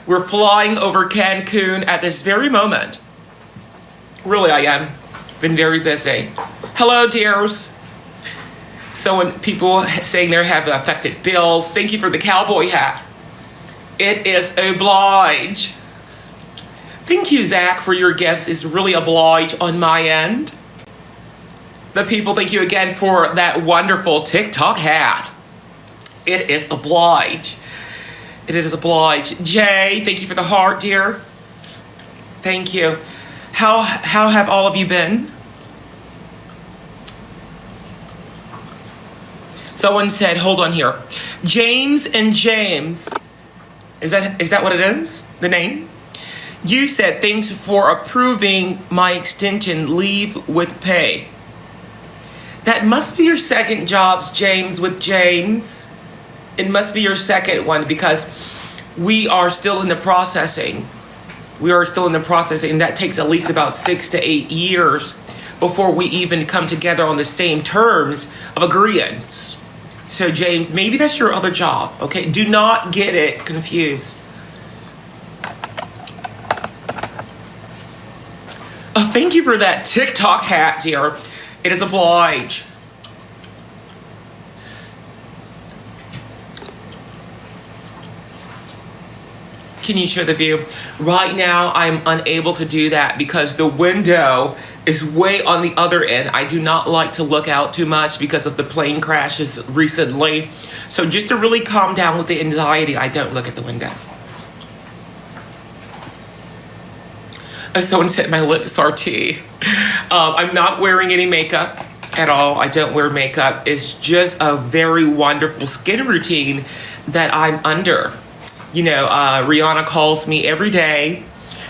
We're flying over Cancun at this very moment. Really, I am. Been very busy. Hello, dears. So when people saying they have affected bills, thank you for the cowboy hat. It is oblige. Thank you, Zach, for your gifts. It's really oblige on my end. The people, thank you again for that wonderful TikTok hat. It is oblige. It is oblige. Jay, thank you for the heart, dear. Thank you. How have all of you been? Someone said, hold on here. James and James. Is that what it is? The name? You said, thanks for approving my extension leave with pay. That must be your second jobs, James, with James. It must be your second one because we are still in the processing. We are still in the processing, and that takes at least about 6 to 8 years before we even come together on the same terms of agreement. So, James, maybe that's your other job, okay? Do not get it confused. Oh, thank you for that TikTok hat, dear. It is oblige. Can you show the view? Right now, I'm unable to do that because the window is way on the other end. I do not like to look out too much because of the plane crashes recently. So just to really calm down with the anxiety, I don't look at the window. Oh, someone said my lips are tea. I'm not wearing any makeup at all. I don't wear makeup. It's just a very wonderful skin routine that I'm under. You know, Rihanna calls me every day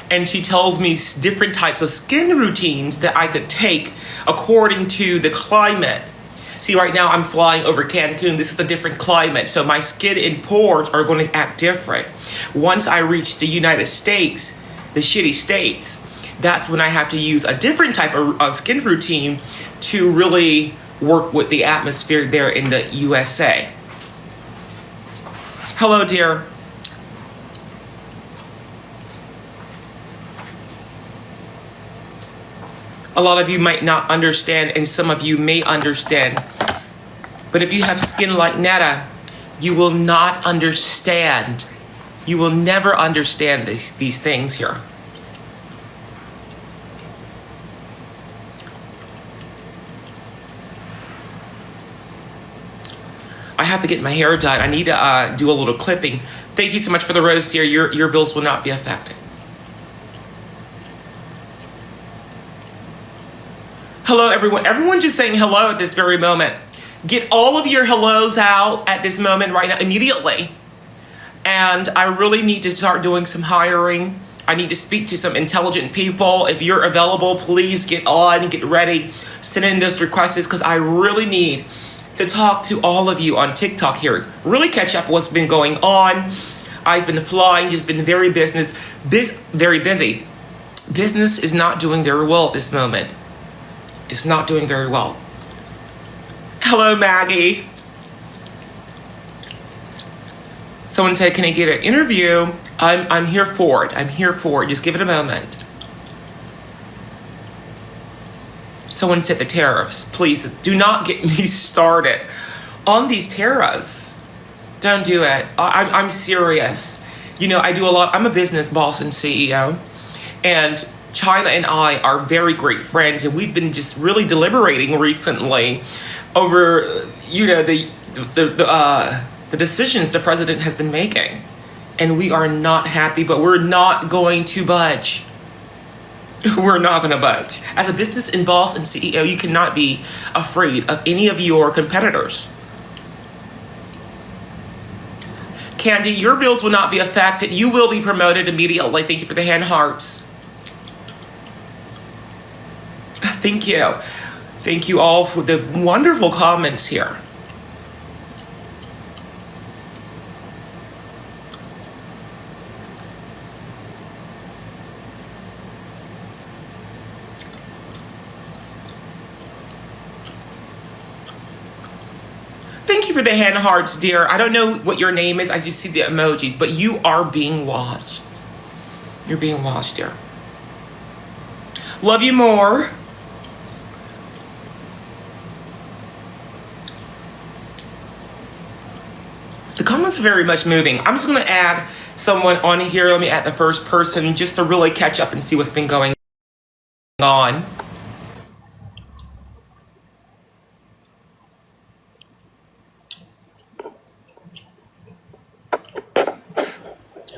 and she tells me different types of skin routines that I could take according to the climate. See, right now I'm flying over Cancun. This is a different climate, so my skin and pores are going to act different. Once I reach the United States, the shitty states, that's when I have to use a different type of skin routine to really work with the atmosphere there in the USA. Hello, dear. A lot of you might not understand, and some of you may understand. But if you have skin like Netta, you will not understand. You will never understand these things here. I have to get my hair done. I need to do a little clipping. Thank you so much for the rose, dear. Your bills will not be affected. Hello, everyone. Everyone just saying hello at this very moment. Get all of your hellos out at this moment right now, immediately. And I really need to start doing some hiring. I need to speak to some intelligent people. If you're available, please get on, get ready, send in those requests because I really need to talk to all of you on TikTok here. Really catch up what's been going on. I've been flying, just been very busy. Business is not doing very well at this moment. It's not doing very well. Hello, Maggie. Someone said, can I get an interview? I'm here for it. I'm here for it. Just give it a moment. Someone said the tariffs. Please do not get me started on these tariffs. Don't do it. I'm serious. You know, I do a lot. I'm a business boss and CEO. And China and I are very great friends, and we've been just really deliberating recently over, you know, the decisions the president has been making. And we are not happy, but we're not going to budge. We're not going to budge. As a business and boss and CEO, you cannot be afraid of any of your competitors. Candy, your bills will not be affected. You will be promoted immediately. Thank you for the hand hearts. Thank you. Thank you all for the wonderful comments here. Thank you for the hand hearts, dear. I don't know what your name is as you see the emojis, but you are being watched. You're being watched, dear. Love you more. The comments are very much moving. I'm just going to add someone on here. Let me add the first person just to really catch up and see what's been going on.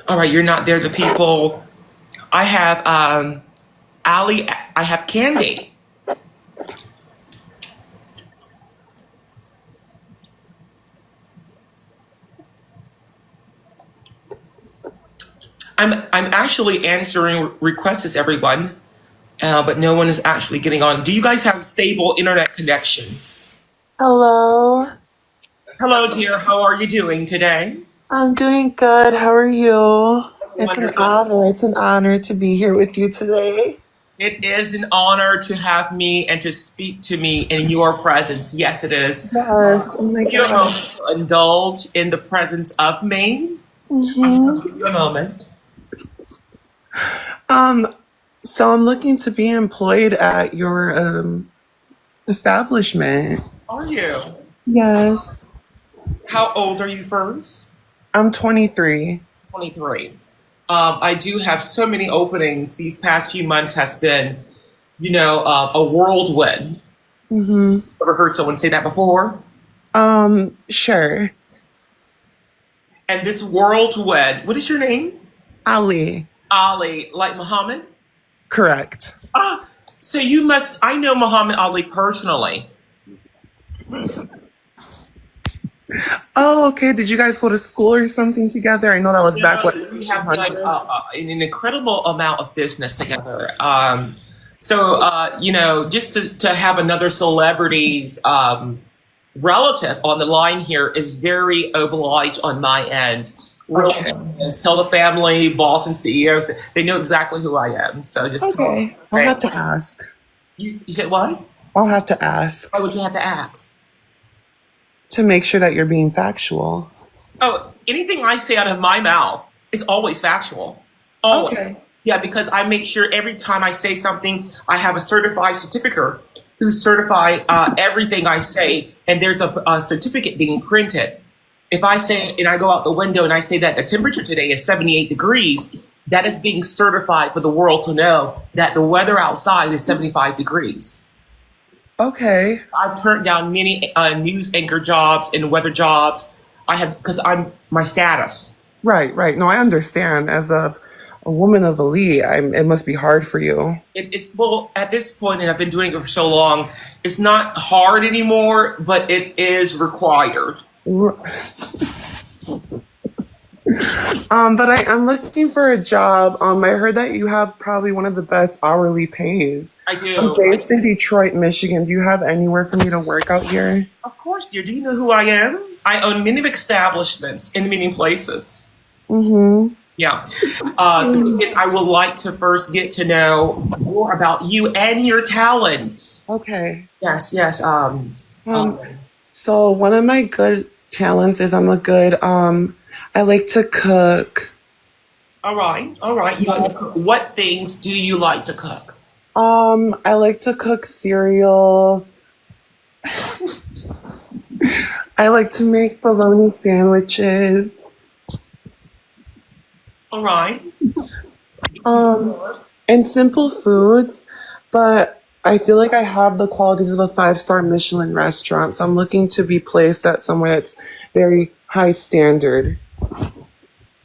All right, you're not there, the people. I have Ali, I have Candy. I'm actually answering requests, everyone, but no one is actually getting on. Do you guys have stable internet connections? Hello. Hello, dear. How are you doing today? I'm doing good. How are you? It's an Wonderful. honor. It's an honor to be here with you today. It is an honor to have me and to speak to me in your presence. Yes, it is. Yes. Oh my Give you a God. moment to indulge in the presence of me. hmm Give you a moment. Um, so I'm looking to be employed at your establishment. Are you? Yes. How old are you first? I'm 23. 23. I do have so many openings. These past few months has been, a whirlwind. Mm-hmm. Ever heard someone say that before? Sure. And this whirlwind, what is your name? Ali. Ali, like Muhammad? Correct. Ah, so I know Muhammad Ali personally. Oh, okay. Did you guys go to school or something together? I know that was back Yeah, when. we have done an incredible amount of business together. Just to have another celebrity's relative on the line here is very obliged on my end. Really, Okay. tell the family, boss, and CEOs they know exactly who I am. So just tell them. Okay. I'll have to ask. You said what? I'll have to ask Why would you have to ask? to make sure that you're being factual. Oh, anything I say out of my mouth is always factual. Always. Okay. Yeah, because I make sure every time I say something, I have a certified certificate who certify everything I say, and there's a certificate being printed. If I say, and I go out the window and I say that the temperature today is 78 degrees, that is being certified for the world to know that the weather outside is 75 degrees. Okay. I've turned down many news anchor jobs and weather jobs. I have because I'm my status. Right, right. No, I understand. As a woman of elite, it must be hard for you. It is well at this point, and I've been doing it for so long. It's not hard anymore, but it is required. But I'm looking for a job. I heard that you have probably one of the best hourly pays. I do. I'm based in Detroit, Michigan. Do you have anywhere for me to work out here? Of course, dear. Do you know who I am? I own many establishments in many places. Mm-hmm. Yeah. The thing is, I would like to first get to know more about you and your talents. Okay. Yes, yes. So one of my good talents is I like to cook. All right, all right. You like to cook. What things do you like to cook? I like to cook cereal. I like to make bologna sandwiches. All right. And simple foods, but I feel like I have the qualities of a 5-star Michelin restaurant, so I'm looking to be placed at somewhere that's very high standard.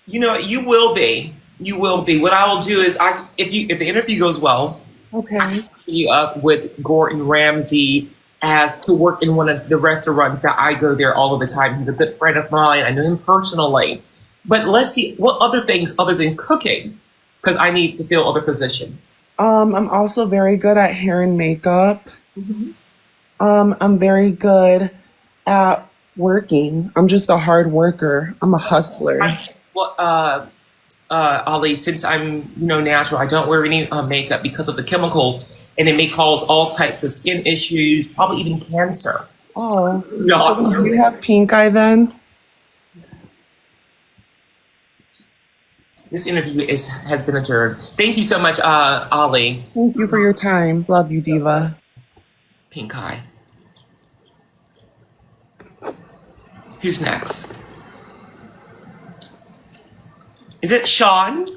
You know, you will be. You will be. What I will do is, if the interview goes well, I Okay. can set you up with Gordon Ramsay as to work in one of the restaurants that I go there all of the time. He's a good friend of mine. I know him personally. But let's see what other things other than cooking, because I need to fill other positions. I'm also very good at hair and makeup. I'm very good at working. I'm just a hard worker. I'm a hustler. Ali, since I'm natural, I don't wear any makeup because of the chemicals, and it may cause all types of skin issues, probably even cancer. Oh, No, do you have pink eye then? This interview has been adjourned. Thank you so much, Ollie. Thank you for your time. Love you, Diva. Pink eye. Who's next? Is it Sean?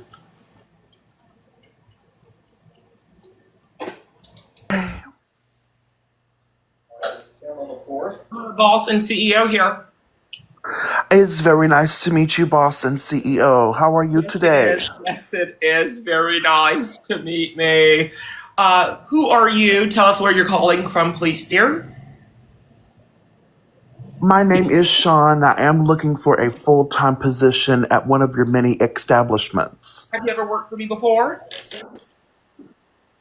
Boss and CEO here. It's very nice to meet you, boss and CEO. How are you today? Yes, it is very nice to meet me. Who are you? Tell us where you're calling from, please, dear. My name is Sean. I am looking for a full-time position at one of your many establishments. Have you ever worked for me before?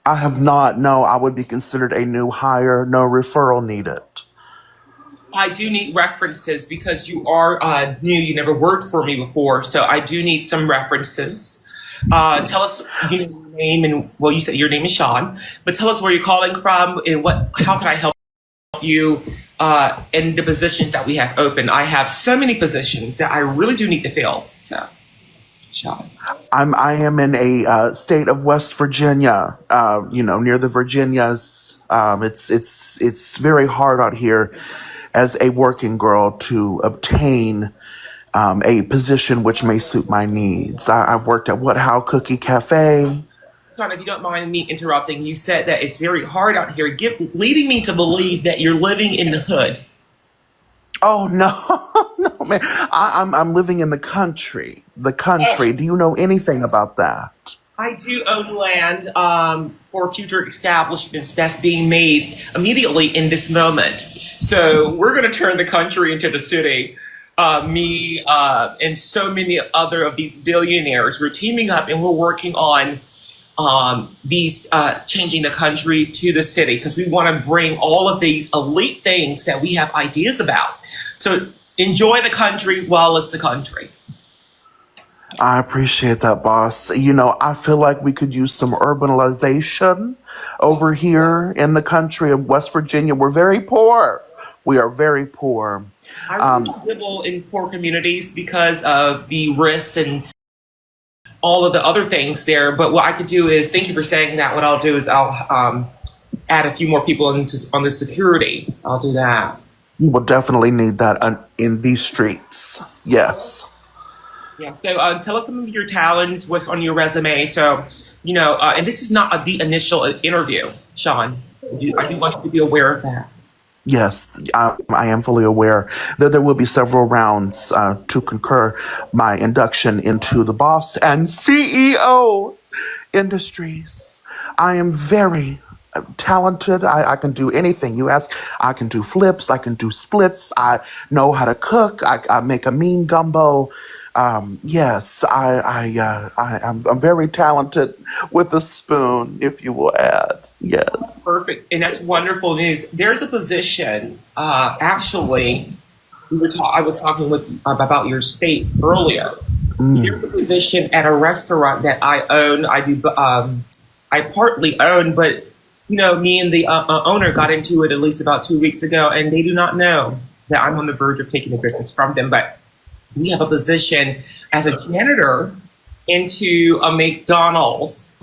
I have not. No, I would be considered a new hire. No referral needed. I do need references because you are new. You never worked for me before, so I do need some references. Tell us your name and well, you said your name is Sean, but tell us where you're calling from and how can I help you in the positions that we have open. I have so many positions that I really do need to fill. So, Sean. I am in a state of West Virginia. Near the Virginias. It's very hard out here as a working girl to obtain a position which may suit my needs. I've worked at What How Cookie Cafe. Sean, if you don't mind me interrupting, you said that it's very hard out here, leading me to believe that you're living in the hood. Oh no, no man! I'm living in the country. The country. Do you know anything about that? I do own land for future establishments that's being made immediately in this moment. So we're going to turn the country into the city. Me and so many other of these billionaires, we're teaming up and we're working on these changing the country to the city because we want to bring all of these elite things that we have ideas about. So enjoy the country while it's the country. I appreciate that, boss. I feel like we could use some urbanization over here in the country of West Virginia. We're very poor. We are very poor. I really live in poor communities because of the risks and all of the other things there. But what I could do is, thank you for saying that. What I'll do is I'll add a few more people on the security. I'll do that. You will definitely need that in these streets. Yes. Yeah. So tell us some of your talents, what's on your resume. So, and this is not the initial interview, Sean. I do want you to be aware of that. Yes, I am fully aware that there will be several rounds to concur my induction into the boss and CEO industries. I am very talented. I can do anything you ask. I can do flips. I can do splits. I know how to cook. I make a mean gumbo. Yes, I'm very talented with a spoon, if you will add. Yes. Perfect. And that's wonderful news. There's a position, actually, I was talking about your state earlier. There's a position at a restaurant that I own. I partly own, but, me and the owner got into it at least about 2 weeks ago, and they do not know that I'm on the verge of taking the business from them. But we have a position as a janitor into a McDonald's.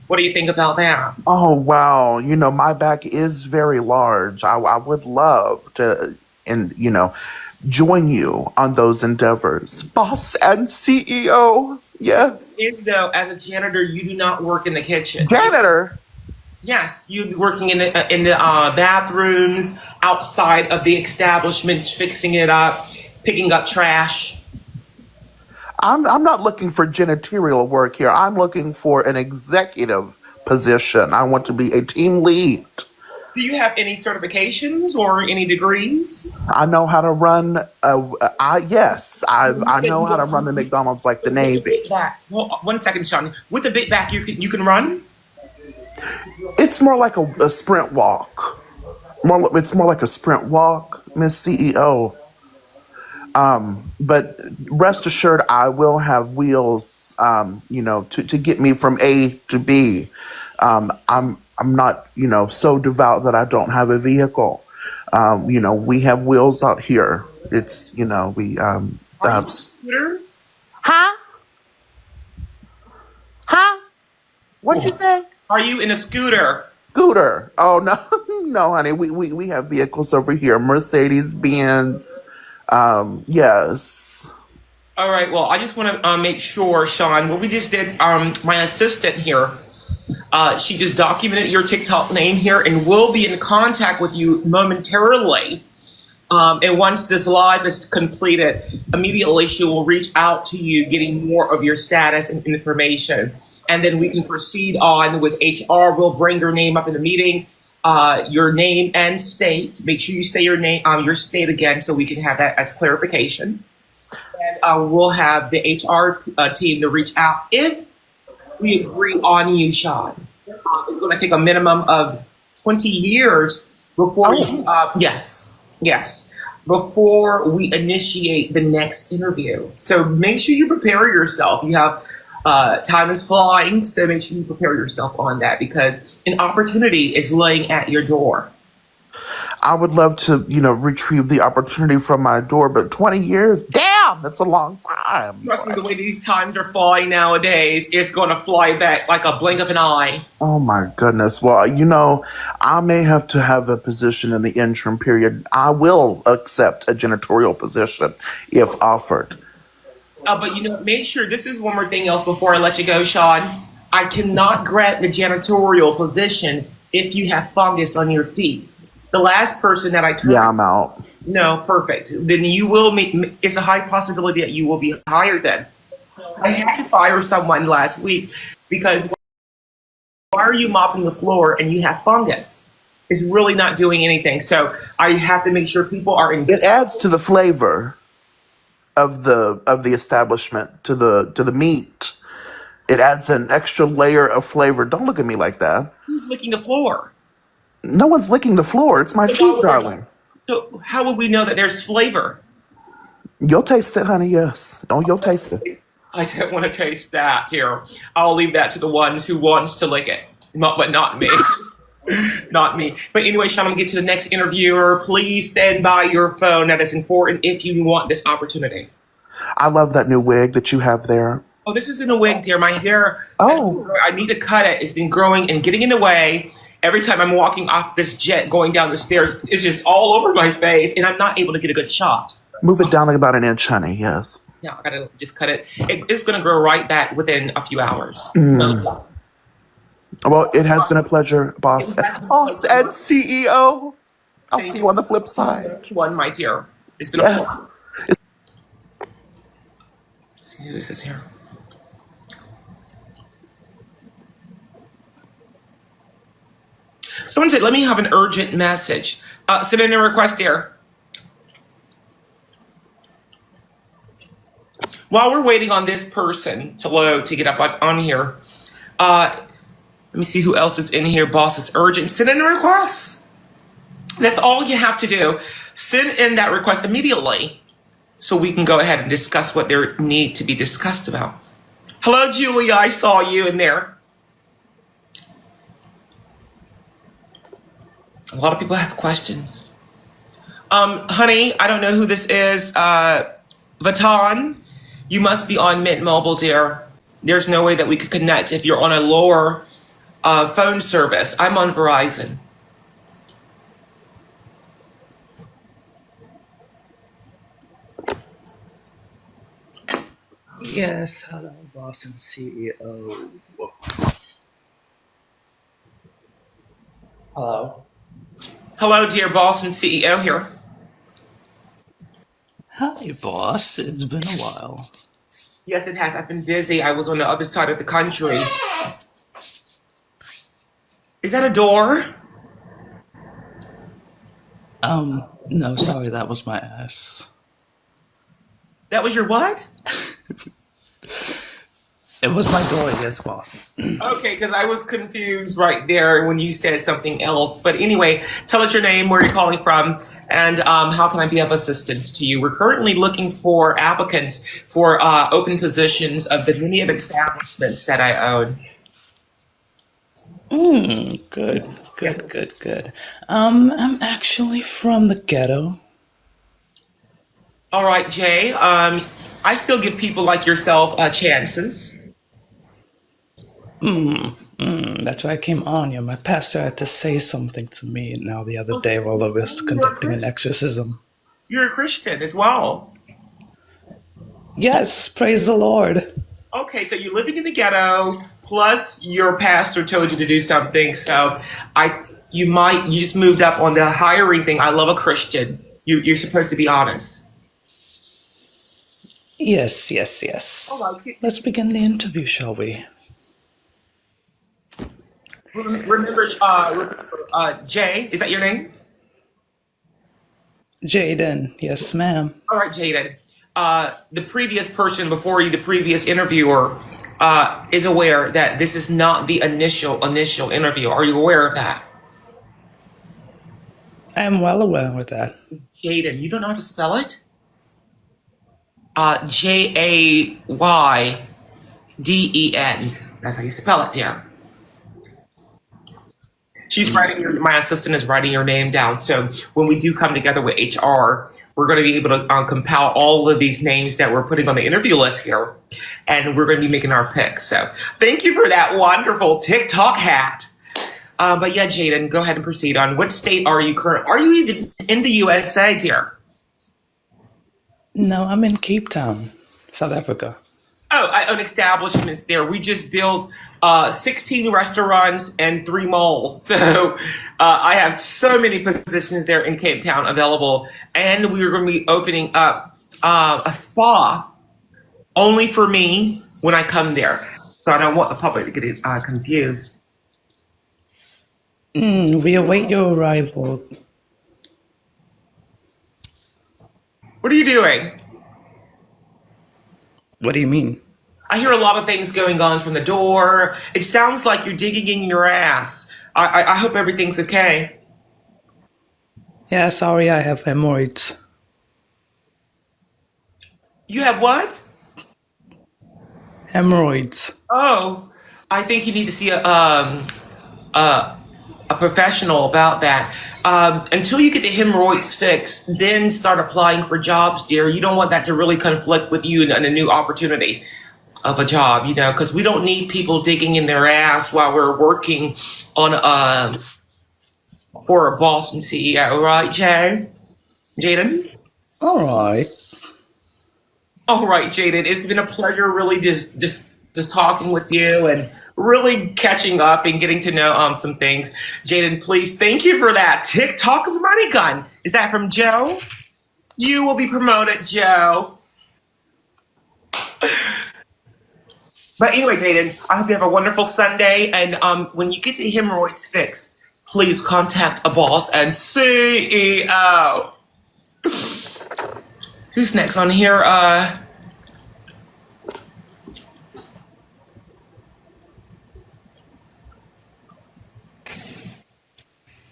What do you think about that? Oh, wow. My back is very large. I would love to, join you on those endeavors. Boss and CEO. Yes. Though, as a janitor, you do not work in the kitchen. Janitor? Yes, you'd be working in the bathrooms, outside of the establishments, fixing it up, picking up trash. I'm not looking for janitorial work here. I'm looking for an executive position. I want to be a team lead. Do you have any certifications or any degrees? I know how to run. Yes, I know how to run the McDonald's like the Navy. Well, 1 second, Shauna. With a big back, you can run. It's more like a sprint walk. It's more like a sprint walk, Miss CEO. But rest assured, I will have wheels, to get me from A to B. I'm not, so devout that I don't have a vehicle. We have wheels out here. It's, Are you a scooter? Huh? What you say? Are you in a scooter? Scooter. Oh no, no, honey. We have vehicles over here. Mercedes Benz. Yes. All right. Well, I just want to make sure, Sean. What we just did, my assistant here, she just documented your TikTok name here, and we'll be in contact with you momentarily. And once this live is completed, immediately she will reach out to you, getting more of your status and information. And then we can proceed on with HR. We'll bring your name up in the meeting, your name and state. Make sure you say your name, your state again, so we can have that as clarification. And we'll have the HR team to reach out if we agree on you, Sean. It's going to take a minimum of 20 years before you, yes, before we initiate the next interview. So make sure you prepare yourself. You have time is flying, so make sure you prepare yourself on that, because an opportunity is laying at your door. I would love to, retrieve the opportunity from my door, but 20 years, damn, that's a long time. Trust me, the way these times are flying nowadays, it's going to fly back like a blink of an eye. Oh my goodness. Well, I may have to have a position in the interim period. I will accept a janitorial position if offered. But make sure, this is one more thing else before I let you go, Sean. I cannot grant the janitorial position if you have fungus on your feet. The last person that I turned. Yeah, I'm out. No, perfect. Then you will it's a high possibility that you will be hired then. I had to fire someone last week because why are you mopping the floor and you have fungus? It's really not doing anything. So I have to make sure people are in. It adds to the flavor of the establishment, to the meat. It adds an extra layer of flavor. Don't look at me like that. Who's licking the floor? No one's licking the floor. It's my feet, darling. So how would we know that there's flavor? You'll taste it, honey, yes. You'll taste it. I don't want to taste that, dear. I'll leave that to the ones who wants to lick it. But not me. Not me. But anyway, Shauna, I'm going to get to the next interviewer. Please stand by your phone. That is important if you want this opportunity. I love that new wig that you have there. Oh, this isn't a wig, dear. My hair, Oh. I need to cut it. It's been growing and getting in the way. Every time I'm walking off this jet going down the stairs, it's just all over my face, and I'm not able to get a good shot. Move it down like about an inch, honey, yes. Yeah, I gotta just cut it. It's gonna grow right back within a few hours. So, Well, it has been a pleasure, boss. Boss and CEO. I'll see you on the flip side. one, my dear. It's been Yes. a pleasure. Let's see who this is here. Someone said, let me have an urgent message. Send in a request here. While we're waiting on this person to load, to get up on here, let me see who else is in here. Boss is urgent. Send in a request. That's all you have to do. Send in that request immediately so we can go ahead and discuss what there need to be discussed about. Hello, Julia. I saw you in there. A lot of people have questions. Honey, I don't know who this is. Vatan, you must be on Mint Mobile, dear. There's no way that we could connect if you're on a lower phone service. I'm on Verizon. Yes, hello, boss and CEO. Hello. Hello, dear boss and CEO here. Hi, boss. It's been a while. Yes, it has. I've been busy. I was on the other side of the country. Is that a door? No, sorry, that was my ass. That was your what? It was my door, yes, boss. Okay, because I was confused right there when you said something else. But anyway, tell us your name, where you're calling from, and how can I be of assistance to you? We're currently looking for applicants for open positions of the many of establishments that I own. Good. I'm actually from the ghetto. All right, Jay. I still give people like yourself chances. That's why I came on you. My pastor had to say something to me now the other day while I was You're a conducting an Christian. exorcism. You're a Christian as well. Yes, praise the Lord. Okay, so you're living in the ghetto, plus your pastor told you to do something. So you just moved up on the hiring thing. I love a Christian. You're supposed to be honest. Yes, yes, All yes. right. Let's begin the interview, shall we? Remember, Jay, is that your name? Jaden, yes, ma'am. All right, Jaden. The previous person before you, the previous interviewer, is aware that this is not the initial interview. Are you aware of that? I am well aware of that. Jaden, you don't know how to spell it? Jayden. That's how you spell it, dear. She's writing my assistant is writing your name down. So when we do come together with HR, we're going to be able to compile all of these names that we're putting on the interview list here. And we're going to be making our picks. So thank you for that wonderful TikTok hat. But yeah, Jaden, go ahead and proceed on. What state are you currently? Are you even in the USA, dear? No, I'm in Cape Town, South Africa. Oh, I own establishments there. We just built 16 restaurants and 3 malls. So I have so many positions there in Cape Town available. And we are going to be opening up a spa only for me when I come there. So I don't want the public to get confused. We await your arrival. What are you doing? What do you mean? I hear a lot of things going on from the door. It sounds like you're digging in your ass. I hope everything's okay. Yeah, sorry, I have hemorrhoids. You have what? Hemorrhoids. Oh, I think you need to see a professional about that. Until you get the hemorrhoids fixed, then start applying for jobs, dear. You don't want that to really conflict with you and a new opportunity of a job, because we don't need people digging in their ass while we're working on for a boss and CEO, right, Jaden? All right. All right, Jaden. It's been a pleasure, really, just talking with you and really catching up and getting to know some things. Jaden, please, thank you for that TikTok money gun. Is that from Joe? You will be promoted, Joe. But anyway, Jaden, I hope you have a wonderful Sunday. And when you get the hemorrhoids fixed, please contact a boss and CEO. Who's next on here? How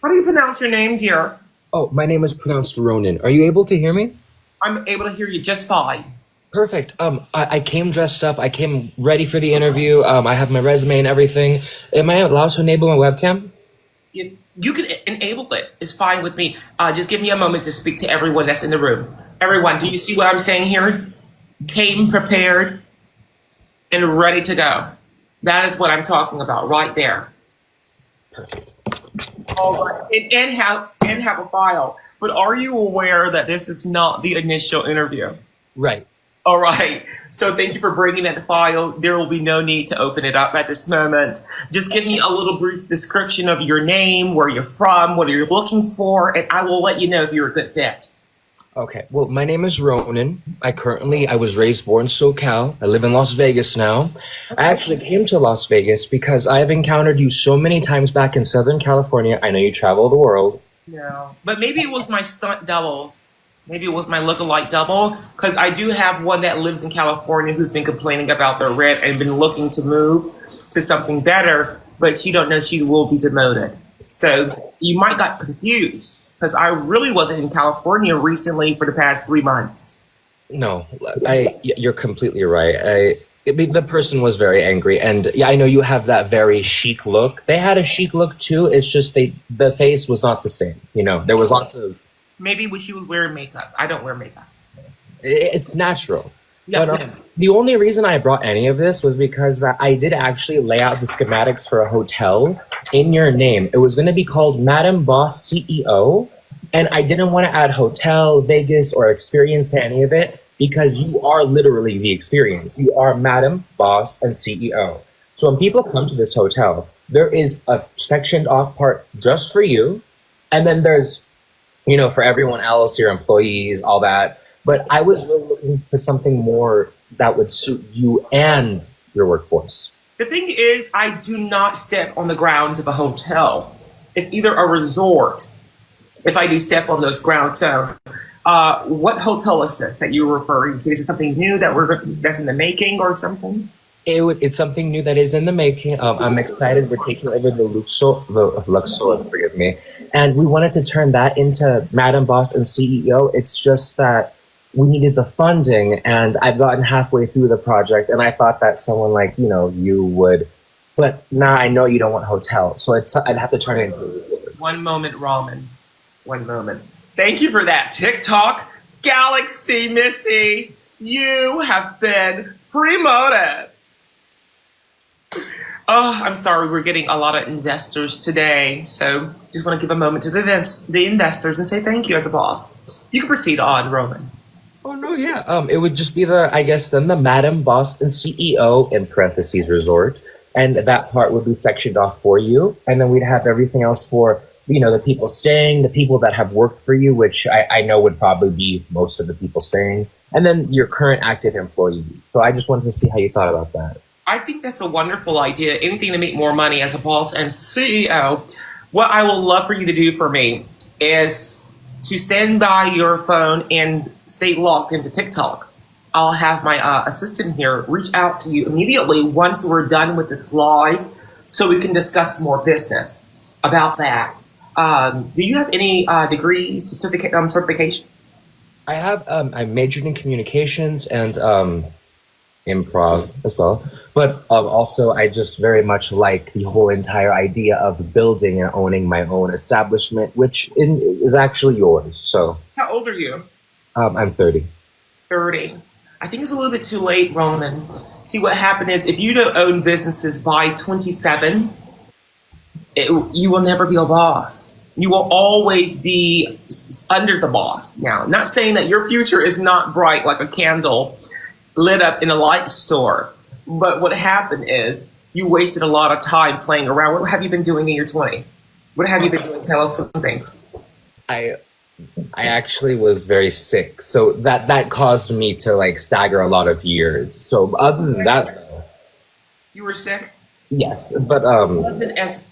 do you pronounce your name, dear? Oh, my name is pronounced Ronan. Are you able to hear me? I'm able to hear you just fine. Perfect. I came dressed up. I came ready for the interview. I have my resume and everything. Am I allowed to enable my webcam? You can enable it. It's fine with me. Just give me a moment to speak to everyone that's in the room. Everyone, do you see what I'm saying here? Came prepared and ready to go. That is what I'm talking about right there. Perfect. All right. And have a file. But are you aware that this is not the initial interview? Right. All right. So thank you for bringing that file. There will be no need to open it up at this moment. Just give me a little brief description of your name, where you're from, what you're looking for, and I will let you know if you're a good fit. Okay. Well, my name is Ronan. I was raised, born SoCal. I live in Las Vegas now. I actually came to Las Vegas because I've encountered you so many times back in Southern California. I know you travel the world. No. But maybe it was my stunt double. Maybe it was my lookalike double, because I do have one that lives in California who's been complaining about their rent and been looking to move to something better, but she don't know she will be demoted. So you might got confused, because I really wasn't in California recently for the past 3 months. No, you're completely right. The person was very angry, and yeah, I know you have that very chic look. They had a chic look too. It's just the face was not the same. There was lots of. Maybe when she was wearing makeup. I don't wear makeup. It's natural. Yeah. But the only reason I brought any of this was because that I did actually lay out the schematics for a hotel in your name. It was going to be called Madam Boss CEO, and I didn't want to add hotel, Vegas, or experience to any of it because you are literally the experience. You are Madam Boss and CEO. So when people come to this hotel, there is a sectioned off part just for you, and then there's, for everyone else, your employees, all that. But I was really looking for something more that would suit you and your workforce. The thing is, I do not step on the grounds of a hotel. It's either a resort if I do step on those grounds. So what hotel is this that you're referring to? Is it something new that's in the making or something? It's something new that is in the making. I'm excited. We're taking over the Luxor, forgive me. And we wanted to turn that into Madam Boss and CEO. It's just that we needed the funding, and I've gotten halfway through the project, and I thought that someone like, you would, but now I know you don't want hotel, so I'd have to turn it into. One moment, Ramen. One moment. Thank you for that TikTok Galaxy, Missy. You have been promoted. Oh, I'm sorry. We're getting a lot of investors today, so just want to give a moment to the investors and say thank you as a boss. You can proceed on, Roman. Oh no, yeah. It would just be the Madam Boss and CEO in parentheses resort, and that part would be sectioned off for you, and then we'd have everything else for the people staying, the people that have worked for you, which I know would probably be most of the people staying, and then your current active employees. So I just wanted to see how you thought about that. I think that's a wonderful idea. Anything to make more money as a boss and CEO. What I will love for you to do for me is to stand by your phone and stay logged into TikTok. I'll have my assistant here reach out to you immediately once we're done with this live so we can discuss more business about that. Do you have any degrees, certifications? I have, I majored in communications and improv as well. But also, I just very much like the whole entire idea of building and owning my own establishment, which is actually yours. So, how old are you? I'm 30. 30. I think it's a little bit too late, Ronan. See, what happened is if you don't own businesses by 27, you will never be a boss. You will always be under the boss. Now, not saying that your future is not bright like a candle lit up in a light store. But what happened is you wasted a lot of time playing around. What have you been doing in your 20s? What have you been doing? Tell us some things. I actually was very sick, so that caused me to stagger a lot of years. So other than that, you were sick. Yes, but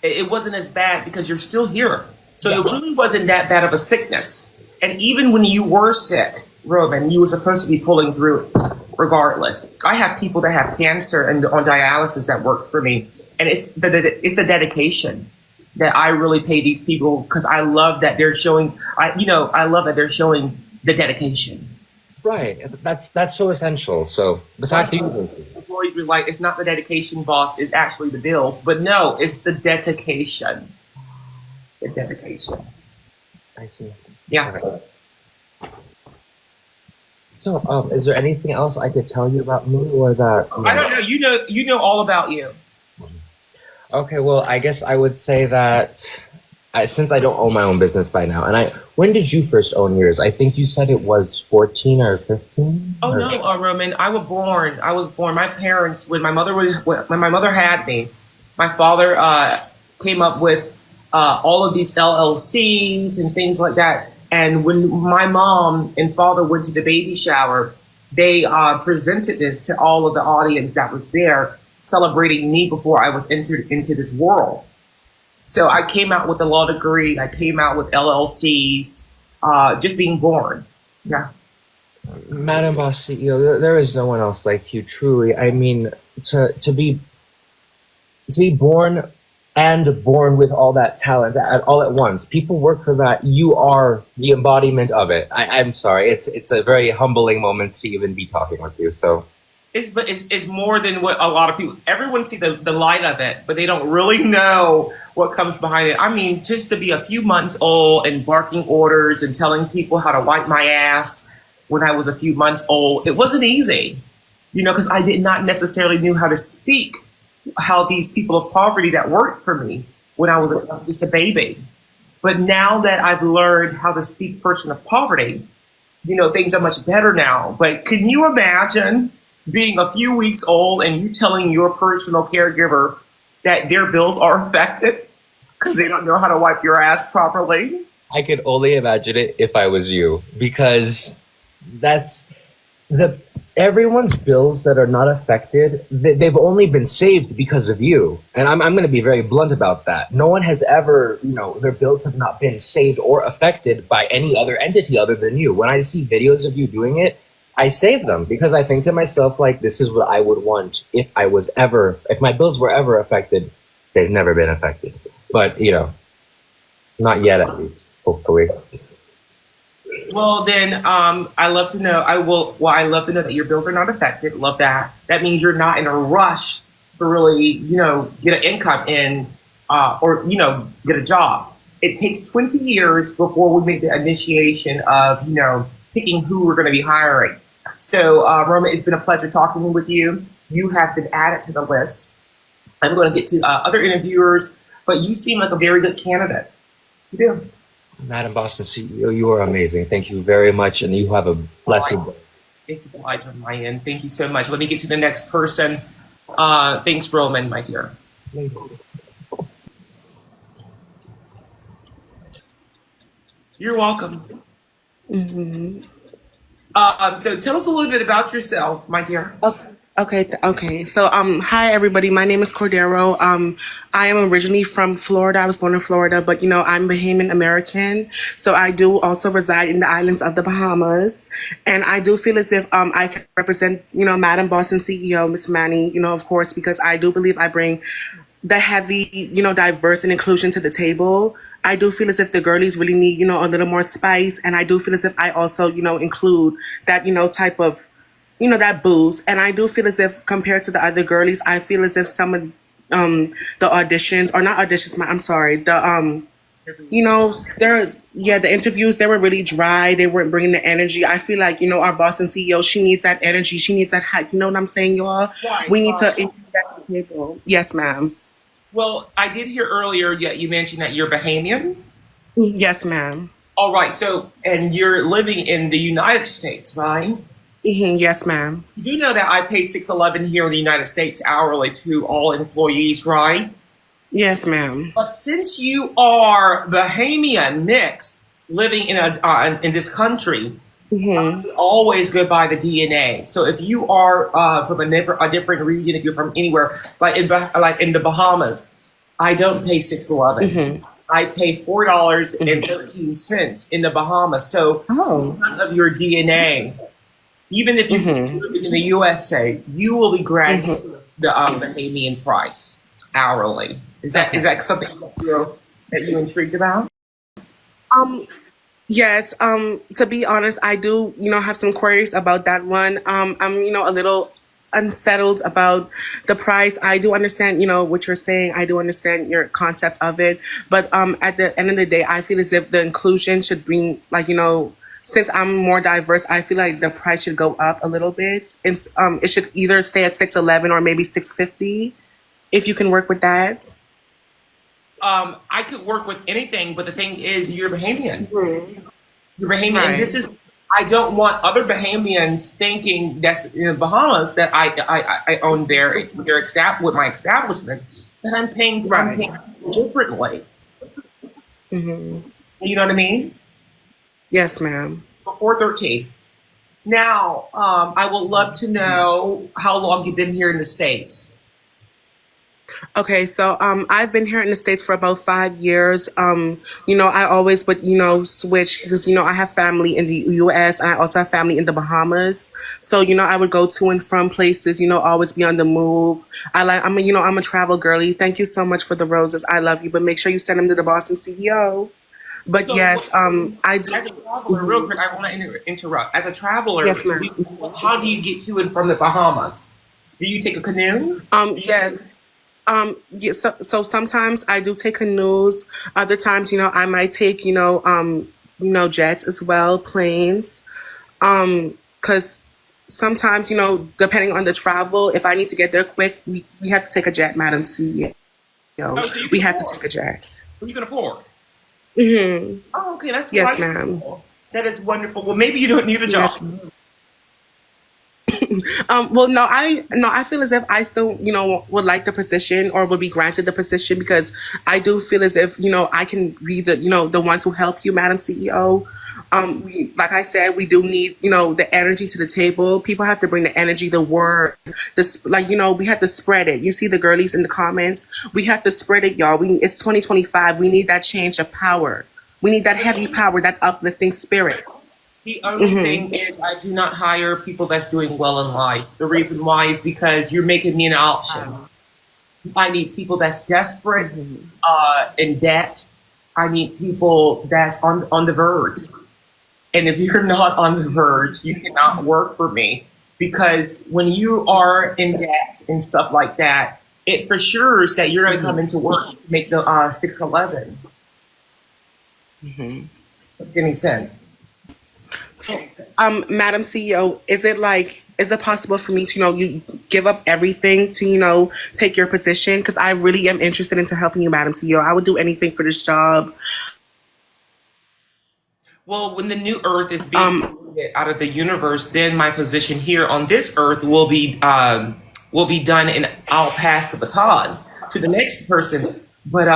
it wasn't as bad because you're still here. So it really wasn't that bad of a sickness. And even when you were sick, Roman, you were supposed to be pulling through it. Regardless, I have people that have cancer and on dialysis that works for me, and it's the dedication that I really pay these people because I love that they're showing. I love that they're showing the dedication. Right, that's so essential. So the fact that employees were like, it's not the dedication, boss, it's actually the bills, but no, it's the dedication. The dedication. I see. Yeah. Okay. So, is there anything else I could tell you about me or that? I don't know. You know all about you. Okay, well, I guess I would say that since I don't own my own business by now, and when did you first own yours? I think you said it was 14 or 15. Oh no, Roman, I was born. My parents, when my mother had me, my father came up with all of these LLCs and things like that. And when my mom and father went to the baby shower, they presented this to all of the audience that was there, celebrating me before I was entered into this world. So I came out with a law degree. I came out with LLCs, just being born. Yeah. Madam Boss CEO, there is no one else like you, truly. I mean, to be born and born with all that talent all at once. People work for that. You are the embodiment of it. I'm sorry. It's a very humbling moment to even be talking with you. So it's more than what a lot of people. Everyone see the light of it, but they don't really know what comes behind it. I mean, just to be a few months old and barking orders and telling people how to wipe my ass when I was a few months old. It wasn't easy, because I did not necessarily knew how to speak how these people of poverty that worked for me when I was just a baby. But now that I've learned how to speak person of poverty, things are much better now. But can you imagine being a few weeks old and you telling your personal caregiver that their bills are affected because they don't know how to wipe your ass properly? I could only imagine it if I was you, because that's everyone's bills that are not affected, they've only been saved because of you. And I'm going to be very blunt about that. No one has ever, their bills have not been saved or affected by any other entity other than you. When I see videos of you doing it, I save them because I think to myself, like, this is what I would want if my bills were ever affected. They've never been affected. But, not yet at least, hopefully. Well, then, I love to know. I love to know that your bills are not affected. Love that. That means you're not in a rush to really, get an income in, or get a job. It takes 20 years before we make the initiation of, picking who we're going to be hiring. So, Roma, it's been a pleasure talking with you. You have been added to the list. I'm going to get to other interviewers, but you seem like a very good candidate. You do. Madam Boston CEO, you are amazing. Thank you very much, and you have a blessed day. It's a pleasure on my end. Thank you so much. Let me get to the next person. Thanks, Roman, my dear. You're welcome. So tell us a little bit about yourself, my dear. Okay. So, hi everybody. My name is Cordiero. I am originally from Florida. I was born in Florida, but I'm Bahamian American. So I do also reside in the islands of the Bahamas, and I do feel as if I can represent Madam Boston CEO Miss Manny. Of course, because I do believe I bring the heavy, diverse and inclusion to the table. I do feel as if the girlies really need, a little more spice, and I do feel as if I also, include that, type of that booze. And I do feel as if compared to the other girlies, I feel as if some of the auditions, or not auditions, I'm sorry, the the interviews, they were really dry. They weren't bringing the energy. I feel like, our Boston CEO, she needs that energy. She needs that hype. You know what I'm saying, y'all? Right, we need to include that to the table. Yes, ma'am. Well, I did hear earlier that you mentioned that you're Bahamian. Yes, ma'am. All right. So, and you're living in the United States, right? Yes, ma'am. You do know that I pay $6.11 here in the United States hourly to all employees, right? Yes, ma'am. But since you are Bahamian mixed, living in this country, always go by the DNA. So if you are from a different region, if you're from anywhere, like in the Bahamas, I don't pay $6.11. I pay $4.13 in the Bahamas. So because of your DNA, even if you're living in the USA, you will be granted the Bahamian price hourly. Is that something that you're intrigued about? Yes. To be honest, I do, have some queries about that one. I'm, a little unsettled about the price. I do understand, what you're saying. I do understand your concept of it. But at the end of the day, I feel as if the inclusion should bring, since I'm more diverse, I feel like the price should go up a little bit. And it should either stay at $6.11 or maybe $6.50, if you can work with that. I could work with anything, but the thing is, you're Bahamian. You're Bahamian. Right. And this is, I don't want other Bahamians thinking that's in the Bahamas that I own with my establishment, that I'm paying differently. You know what I mean? Yes, ma'am. $4.13. Now, I would love to know how long you've been here in the States. Okay, so I've been here in the States for about 5 years. I always would, switch because, I have family in the US and I also have family in the Bahamas. So, I would go to and from places, always be on the move. I'm a travel girly. Thank you so much for the roses. I love you, but make sure you send them to the Boston CEO. But So, yes, I do. As a traveler, real quick, I want to interrupt. As a traveler, Yes, ma'am. how do you get to and from the Bahamas? Do you take a canoe? Yeah. So sometimes I do take canoes. Other times, I might take, jets as well, planes. Because sometimes, depending on the travel, if I need to get there quick, we have to take a jet, Madam CEO. Oh, so you We can have to afford. take a jet. So you can afford. Mm-hmm. Oh, okay, that's Yes, wonderful. ma'am. That is wonderful. Well, maybe you don't need a job. Yes. Well, no, I feel as if I still, would like the position or would be granted the position because I do feel as if, I can be the ones who help you, Madam CEO. Like I said, we do need, the energy to the table. People have to bring the energy, the word, we have to spread it. You see the girlies in the comments. We have to spread it, y'all. It's 2025. We need that change of power. We need that heavy power, that uplifting spirit. The only thing is, I do not hire people that's doing well in life. The reason why is because you're making me an option. I need people that's desperate, in debt. I need people that's on the verge. And if you're not on the verge, you cannot work for me because when you are in debt and stuff like that, it for sure is that you're going to come into work to make the 611. Makes any sense? Madam CEO, is it possible for me to, you give up everything to, take your position? Because I really am interested into helping you, Madam CEO. I would do anything for this job. Well, when the new Earth is being created out of the universe, then my position here on this Earth will be done, and I'll pass the baton to the next person. But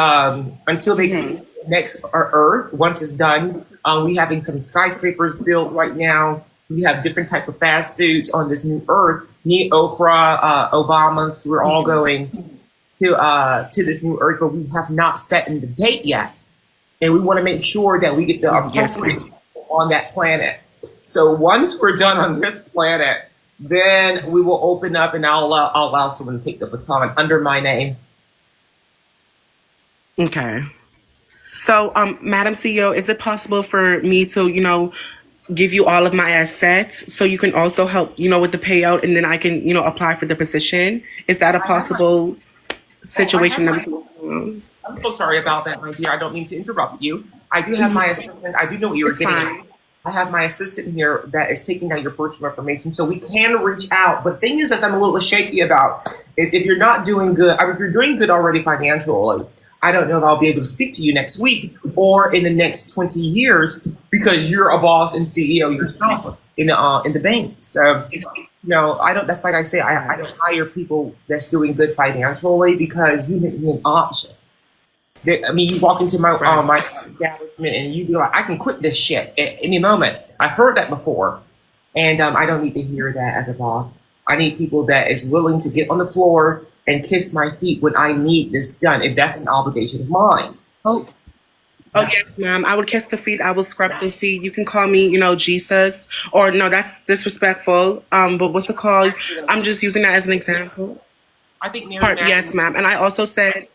until they create the next Earth, once it's done, we having some skyscrapers built right now. We have different type of fast foods on this new Earth. Me, Oprah, Obama's, we're all going to this new Earth, but we have not set in the date yet. And we want to make sure that we get the appropriate people on that planet. So once we're done on this planet, then we will open up and I'll allow someone to take the baton under my name. Okay. So, Madam CEO, is it possible for me to, give you all of my assets so you can also help, with the payout and then I can, apply for the position? Is that a possible situation that we can? I'm so sorry about that, my dear. I don't mean to interrupt you. I do have my assistant. I do know what you were It's getting fine. at. I have my assistant here that is taking down your personal information, so we can reach out. But the thing is that I'm a little shaky about is if you're not doing good, if you're doing good already financially, I don't know if I'll be able to speak to you next week or in the next 20 years because you're a boss and CEO yourself in the bank. So, I don't. That's like I say, I don't hire people that's doing good financially because you make me an option. You walk into my my establishment and you be like, I can quit this shit at any moment. I've heard that before, and I don't need to hear that as a boss. I need people that is willing to get on the floor and kiss my feet when I need this done, if that's an obligation of mine. Oh, yes, ma'am. I would kiss the feet. I will scrub the feet. You can call me, Jesus, or no, that's disrespectful. But what's it called? I'm just using that as an example. I think Mary. Yes, ma'am. And I also said,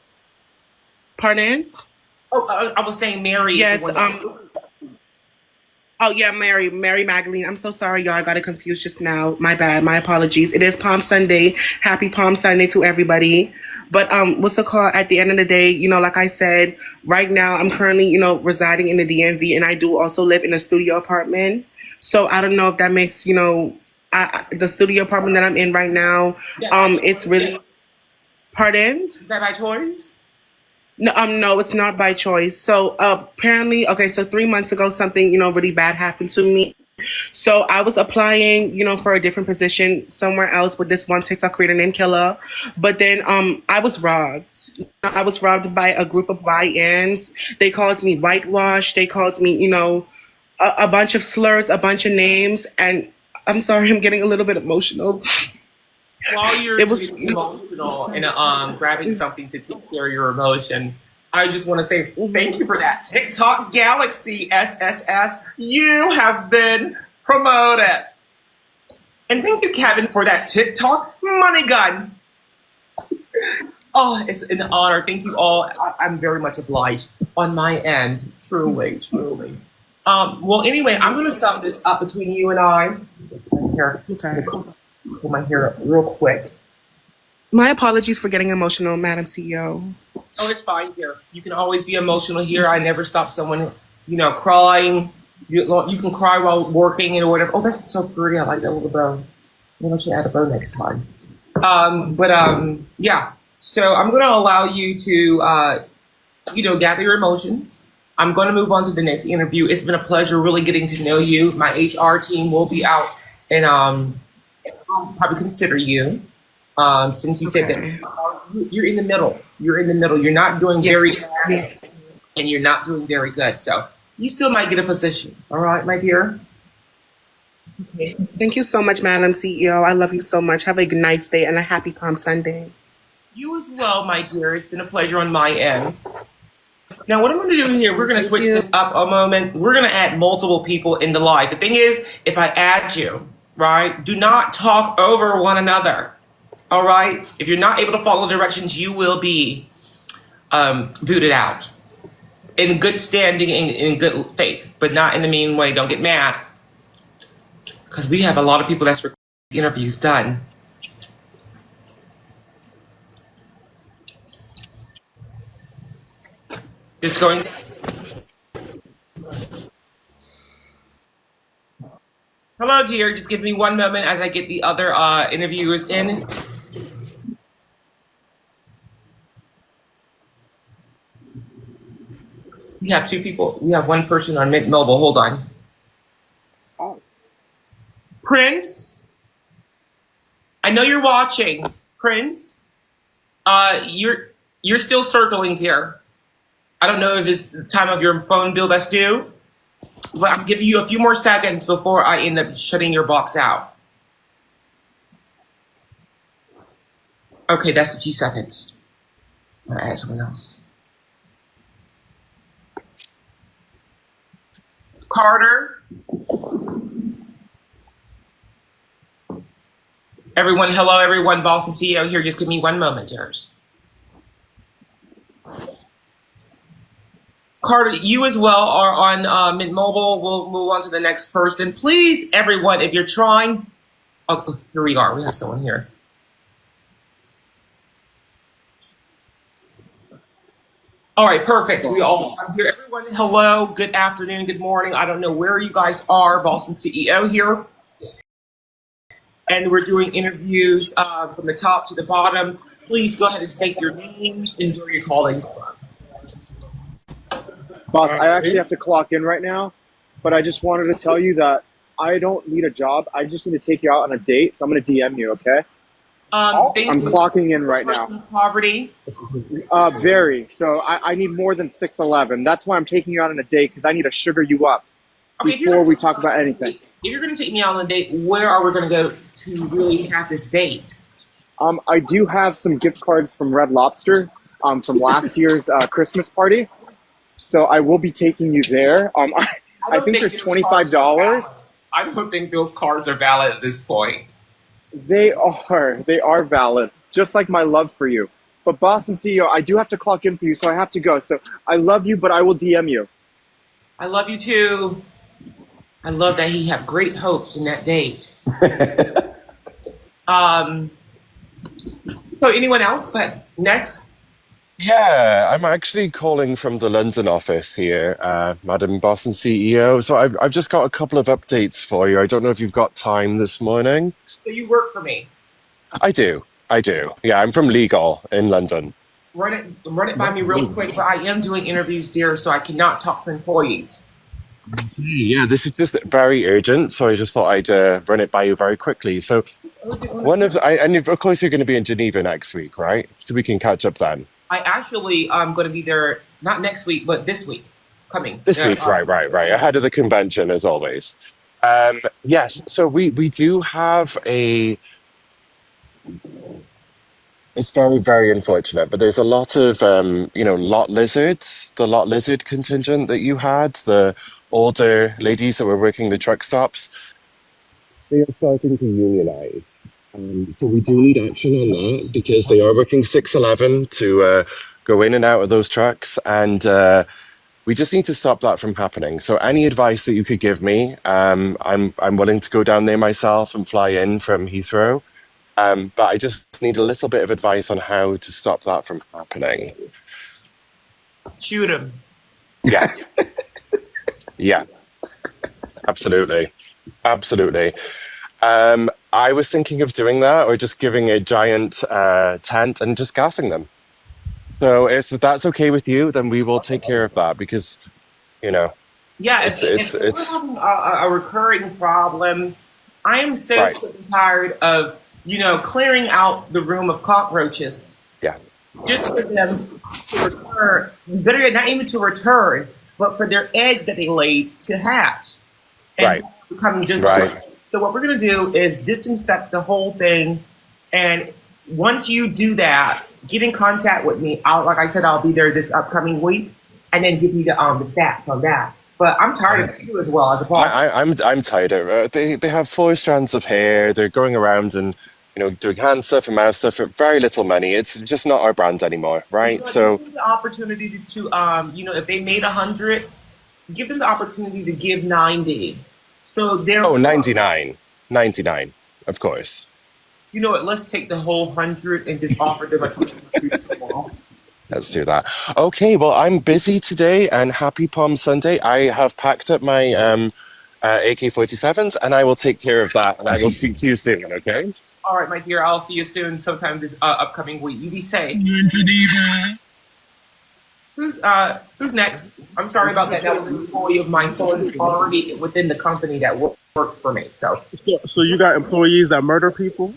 pardon? Oh, I was saying Mary. Yes. Is the one Oh yeah, Mary Magdalene. I'm so sorry, y'all. I got it confused just now. My bad. My apologies. It is Palm Sunday. Happy Palm Sunday to everybody. But what's it called? At the end of the day, like I said, right now I'm currently, residing in the DMV, and I do also live in a studio apartment. So I don't know if that makes, the studio apartment that I'm in right now. It's really. Pardon? Is that by choice? No, it's not by choice. So apparently, okay, so 3 months ago, something, really bad happened to me. So I was applying, for a different position somewhere else with this one TikTok creator named Killa. But then I was robbed. I was robbed by a group of YNs. They called me whitewash. They called me, a bunch of slurs, a bunch of names. And I'm sorry, I'm getting a little bit emotional. While you're getting emotional and grabbing something to take care of your emotions, I just want to say thank you for that. TikTok Galaxy SSS, you have been promoted. And thank you, Kevin, for that TikTok money gun. Oh, it's an honor. Thank you all. I'm very much obliged on my end. Truly, truly. Well, anyway, I'm going to sum this up between you and I. Okay. Pull my hair real quick. My apologies for getting emotional, Madam CEO. Oh, it's fine here. You can always be emotional here. I never stop someone, crying. You can cry while working and whatever. Oh, that's so pretty. I like that little bow. Maybe I should add a bow next time. Yeah. So I'm going to allow you to, gather your emotions. I'm going to move on to the next interview. It's been a pleasure really getting to know you. My HR team will be out and will probably consider you. Since you said that you're in the middle. You're in the middle. You're not doing very bad and you're not doing very good. So you still might get a position. All right, my dear? Thank you so much, Madam CEO. I love you so much. Have a nice day and a happy Palm Sunday. You as well, my dear. It's been a pleasure on my end. Now, what I'm going to do here, we're going to switch this up a moment. We're going to add multiple people in the live. The thing is, if I add you, right, do not talk over one another. All right? If you're not able to follow directions, you will be booted out. In good standing, in good faith, but not in the mean way. Don't get mad. Because we have a lot of people that's recording interviews done. Just going. Hello, dear. Just give me one moment as I get the other interviewers in. We have two people. We have one person on Mint Mobile. Hold on. Oh. Prince, I know you're watching. Prince, you're still circling here. I don't know if it's the time of your phone bill that's due, but I'm giving you a few more seconds before I end up shutting your box out. Okay, that's a few seconds. I'm gonna add someone else. Carter. Everyone, hello, everyone. Boston CEO here. Just give me one moment, dears. Carter, you as well are on Mint Mobile. We'll move on to the next person. Please, everyone, if you're trying. Oh, here we are. We have someone here. All right, perfect. We all here. Everyone, hello, good afternoon, good morning. I don't know where you guys are. Boston CEO here. And we're doing interviews from the top to the bottom. Please go ahead and state your names and where you're calling from. Boss, I actually have to clock in right now, but I just wanted to tell you that I don't need a job. I just need to take you out on a date, so I'm going to DM you, okay? I'm clocking in right now. Poverty? Very. So I need more than 6'11". That's why I'm taking you out on a date, because I need to sugar you up before we talk about anything. If you're going to take me out on a date, where are we going to go to really have this date? I do have some gift cards from Red Lobster from last year's Christmas party. So I will be taking you there. I think there's $25. I don't think those cards are valid at this point. They are valid, just like my love for you. But Boston CEO, I do have to clock in for you, so I have to go. So I love you, but I will DM you. I love you too. I love that he have great hopes in that date. So anyone else? Go ahead. Next. Yeah, I'm actually calling from the London office here, Madam Boston CEO. So I've just got a couple of updates for you. I don't know if you've got time this morning. So you work for me. I do. Yeah, I'm from legal in London. Run it by me real quick, but I am doing interviews, dear, so I cannot talk to employees. Yeah, this is just very urgent, so I just thought I'd run it by you very quickly. So and of course you're going to be in Geneva next week, right? So we can catch up then. I actually am going to be there, not next week, but this week coming. This week, right. Ahead of the convention, as always. Yes, so we do have a... It's very, very unfortunate, but there's a lot of, lot lizards, the lot lizard contingent that you had, the older ladies that were working the truck stops. They are starting to unionize. So we do need action on that because they are working 6-11 to go in and out of those trucks. And we just need to stop that from happening. So any advice that you could give me, I'm willing to go down there myself and fly in from Heathrow. But I just need a little bit of advice on how to stop that from happening. Shoot him. Yeah. Yeah. Absolutely. Absolutely. I was thinking of doing that or just giving a giant tent and just gassing them. So if that's okay with you, then we will take care of that because, you know, Yeah, it's if we're it's having a recurring problem, I am so right. sick and tired of, clearing out the room of cockroaches Yeah. just for them to return, better yet, not even to return, but for their eggs that they laid to hatch and Right. becoming just like Right. us. So what we're gonna do is disinfect the whole thing, and once you do that, get in contact with me. Like I said, I'll be there this upcoming week, and then give you the stats on that. But I'm tired of you as well as a boss. I'm tired of it. They have 4 strands of hair. They're going around and doing hand stuff and mouth stuff for very little money. It's just not our brand anymore, right? Give So them the opportunity if they made 100, give them the opportunity to give 90. So they're, oh, 99, 99, of course. you know what? Let's take the whole 100 and just offer them a 20 tomorrow. Let's do that. Okay, well, I'm busy today and happy Palm Sunday. I have packed up my AK-47s and I will take care of that and I will speak to you soon, okay? All right, my dear. I'll see you soon, sometime this upcoming week. You be safe. Who's next? I'm sorry about that. That was an employee of mine, so it's already within the company that works for me. So, So you got employees that murder people?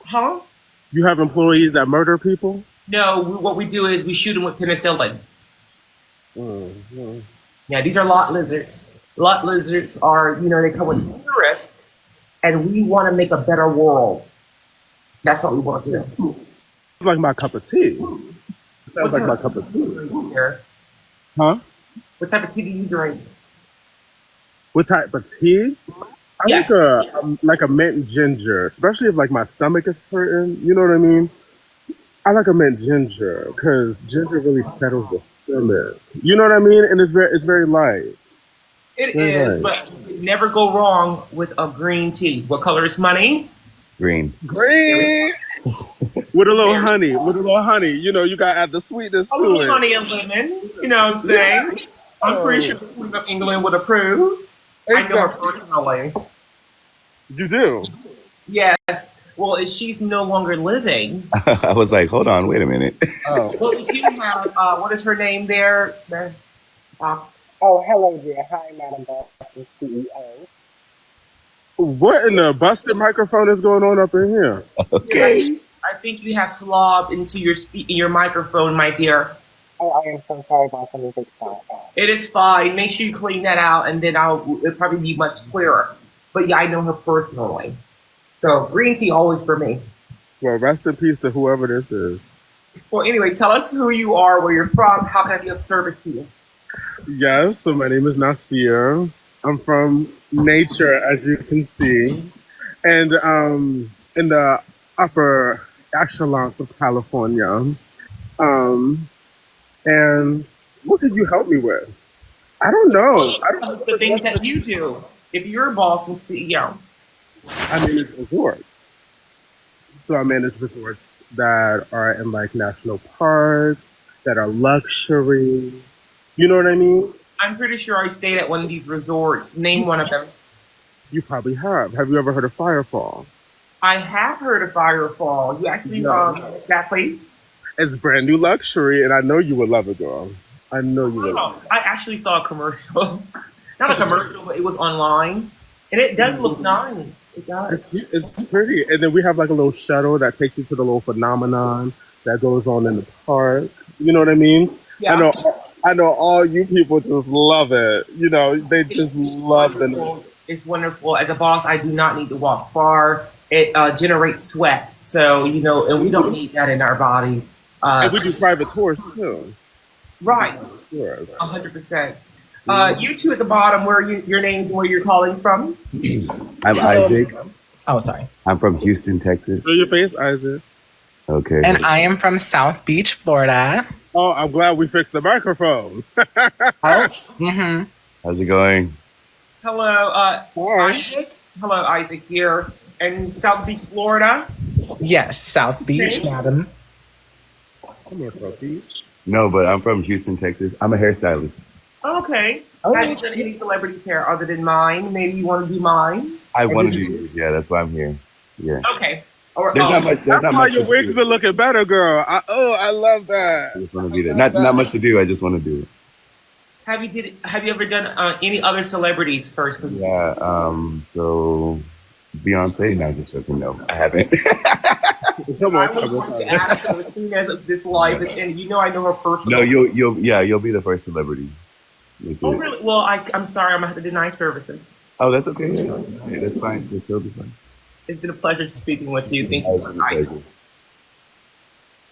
huh? You have employees that murder people? No, what we do is we shoot them with penicillin. Mm-hmm. Yeah, these are lot lizards. Lot lizards are, they come with risk, and we want to make a better world. That's what we want to do. It's like my cup of tea. Sounds like my cup of tea. Here. Huh? What type of tea do you drink? What type of tea? I Yes. like a mint ginger, especially if like my stomach is hurting. You know what I mean? I like a mint ginger because ginger really settles the stomach. You know what I mean? And it's very light. It Very is, light. but you never go wrong with a green tea. What color is money? Green. Green with a little honey. With a little honey. You gotta add the sweetness A to little it. honey and lemon. You know what I'm saying? I'm pretty sure the Queen of England would approve. I know her personally. You do. Yes. Well, she's no longer living. I was like, hold on, wait a minute. Oh. Well, we do have, what is her name there? Oh, hello there. Hi, Madam Boston CEO. What in the busted microphone is going on up in here? Okay. I think you have slob into your microphone, my dear. Oh, I am so sorry about some big stuff. It is fine. Make sure you clean that out, and then it'll probably be much clearer. But yeah, I know her personally. So green tea always for me. Well, rest in peace to whoever this is. Well, anyway, tell us who you are, where you're from. How can I be of service to you? Yes, so my name is Nasia. I'm from nature, as you can see, and in the upper echelons of California. And what could you help me with? I don't know. I don't know The things that you do. If you're a boss and CEO. I manage resorts. So I manage resorts that are in like national parks, that are luxury. You know what I mean? I'm pretty sure I stayed at one of these resorts. Name one of them. You probably have. Have you ever heard of Firefall? I have heard of Firefall. You actually that place? It's brand new luxury, and I know you would love it, girl. I know you would. Oh, I actually saw a commercial. Not a commercial, but it was online. And it does look nice. It does. It's pretty. And then we have like a little shuttle that takes you to the little phenomenon that goes on in the park. You know what I mean? Yeah. I know all you people just love it. They just love it. It's wonderful. As a boss, I do not need to walk far. It generates sweat. So, and we don't need that in our bodies. And we do private tours too. Right. Sure. 100%. You two at the bottom, where your names and where you're calling from? I'm Isaac. Oh, sorry. I'm from Houston, Texas. Show your face, Isaac. Okay. And I am from South Beach, Florida. Oh, I'm glad we fixed the microphone. Mm-hmm. How's it going? Hello, Isaac. Hello, Isaac here. And South Beach, Florida? Yes, South Beach, Okay. madam. Come on, South Beach. No, but I'm from Houston, Texas. I'm a hairstylist. Okay. Oh, Have you done any celebrities' hair other than mine? Maybe you want to do mine? I want to do yours. Yeah, that's why I'm here. Yeah. Okay. Or There's not much. There's That's not why much your to wig's do. been looking better, girl. I love that. I just want to be there. Not much to do. I just want to do it. have you ever done any other celebrities first? Yeah. So Beyonce. No, just joking. No, I haven't. Come I on, was come going to on. ask her as soon as this live is ended. You know I know her No, personally. you'll be the first celebrity. That's Oh it. really? Well, I'm sorry. I'm gonna have to deny services. Oh, that's okay. Yeah, yeah, that's fine. That's totally fine. It's been a pleasure speaking with you. Thank you It's so been a much.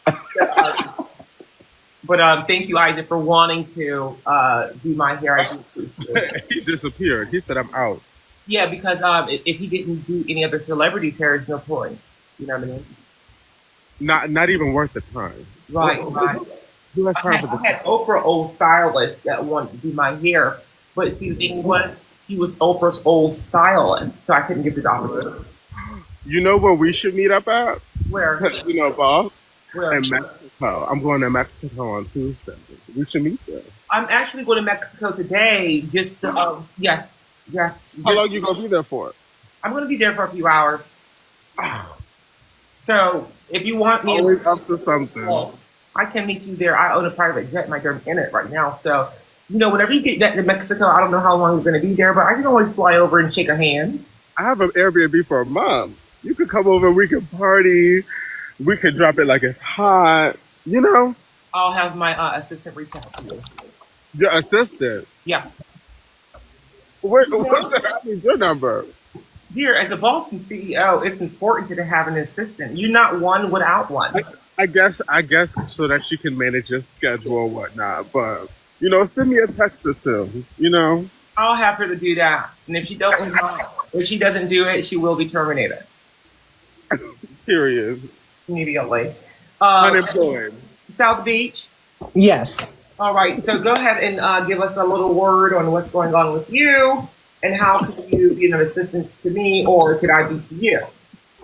pleasure. But thank you, Isaac, for wanting to do my hair. I do appreciate it. He disappeared. He said, "I'm out." Yeah, because if he didn't do any other celebrities' hair, there's no point. You know what I mean? Not even worth the time. Right, right. Who has time for I this? had Oprah old stylist that wanted to do my hair, but see the thing was she was Oprah's old stylist, so I couldn't give her the opportunity. You know where we should meet up at? Where? You know, boss. Where? In Mexico. I'm going to Mexico on Tuesday. We should meet there. I'm actually going to Mexico today. Just yes. How long you gonna be there for? I'm going to be there for a few hours. So if you want me, Always up to something. I can meet you there. I own a private jet, and I'm in it right now. So whenever you get back to Mexico, I don't know how long you're going to be there, but I can always fly over and shake a hand. I have an Airbnb for a month. You could come over. We could party. We could drop it like it's hot. You know. I'll have my assistant reach out to you. Your assistant. Yeah. What's I need your number. Dear, as a Boston CEO, it's important to have an assistant. You're not one without one. I guess so that she can manage your schedule and whatnot. But send me a text or two. I'll have her to do that. And if she doesn't do it, she will be terminated. Period. Immediately. Unemployed. South Beach. yes. All right. So go ahead and give us a little word on what's going on with you and how can you be an assistance to me or could I be to you?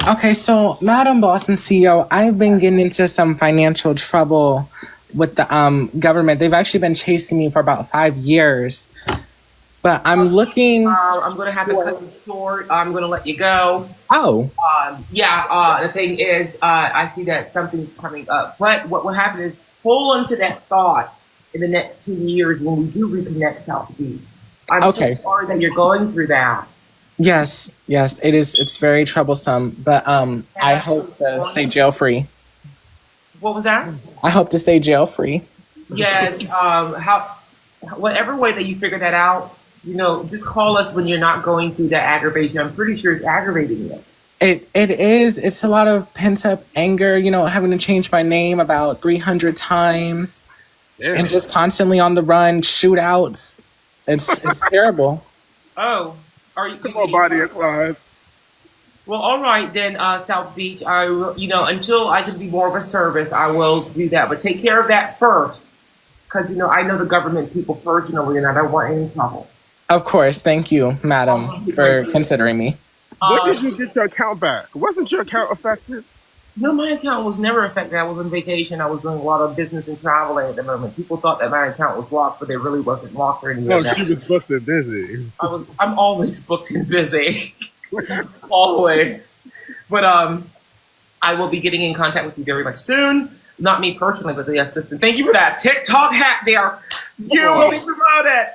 Okay, so Madam Boston CEO, I've been getting into some financial trouble with the government. They've actually been chasing me for about 5 years. But I'm looking. I'm going to have to cut you short. I'm going to let you go. Oh. The thing is, I see that something's coming up. But what will happen is hold on to that thought in the next 2 years when we do reconnect South Beach. I'm so sorry that you're going through that. Yes, it is. It's very troublesome, but I hope to stay jail free. What was that? I hope to stay jail free. Yes. Whatever way that you figure that out, just call us when you're not going through that aggravation. I'm pretty sure it's aggravating you. It is. It's a lot of pent up anger. Having to change my name about 300 times, and just constantly on the run, shootouts. It's terrible. Oh. Are you? Come on, Bonnie and Clyde. Well, all right then, South Beach. Until I can be more of a service, I will do that. But take care of that first, because I know the government people personally, and I don't want any trouble. Of course, thank you, madam, for considering me. When did you get your account back? Wasn't your account affected? No, my account was never affected. I was on vacation. I was doing a lot of business and traveling at the moment. People thought that my account was locked, but it really wasn't locked or anything. No, she was booked and busy. I'm always booked and busy. Always. But I will be getting in contact with you very much soon. Not me personally, but the assistant. Thank you for that TikTok hat, dear. You will be promoted.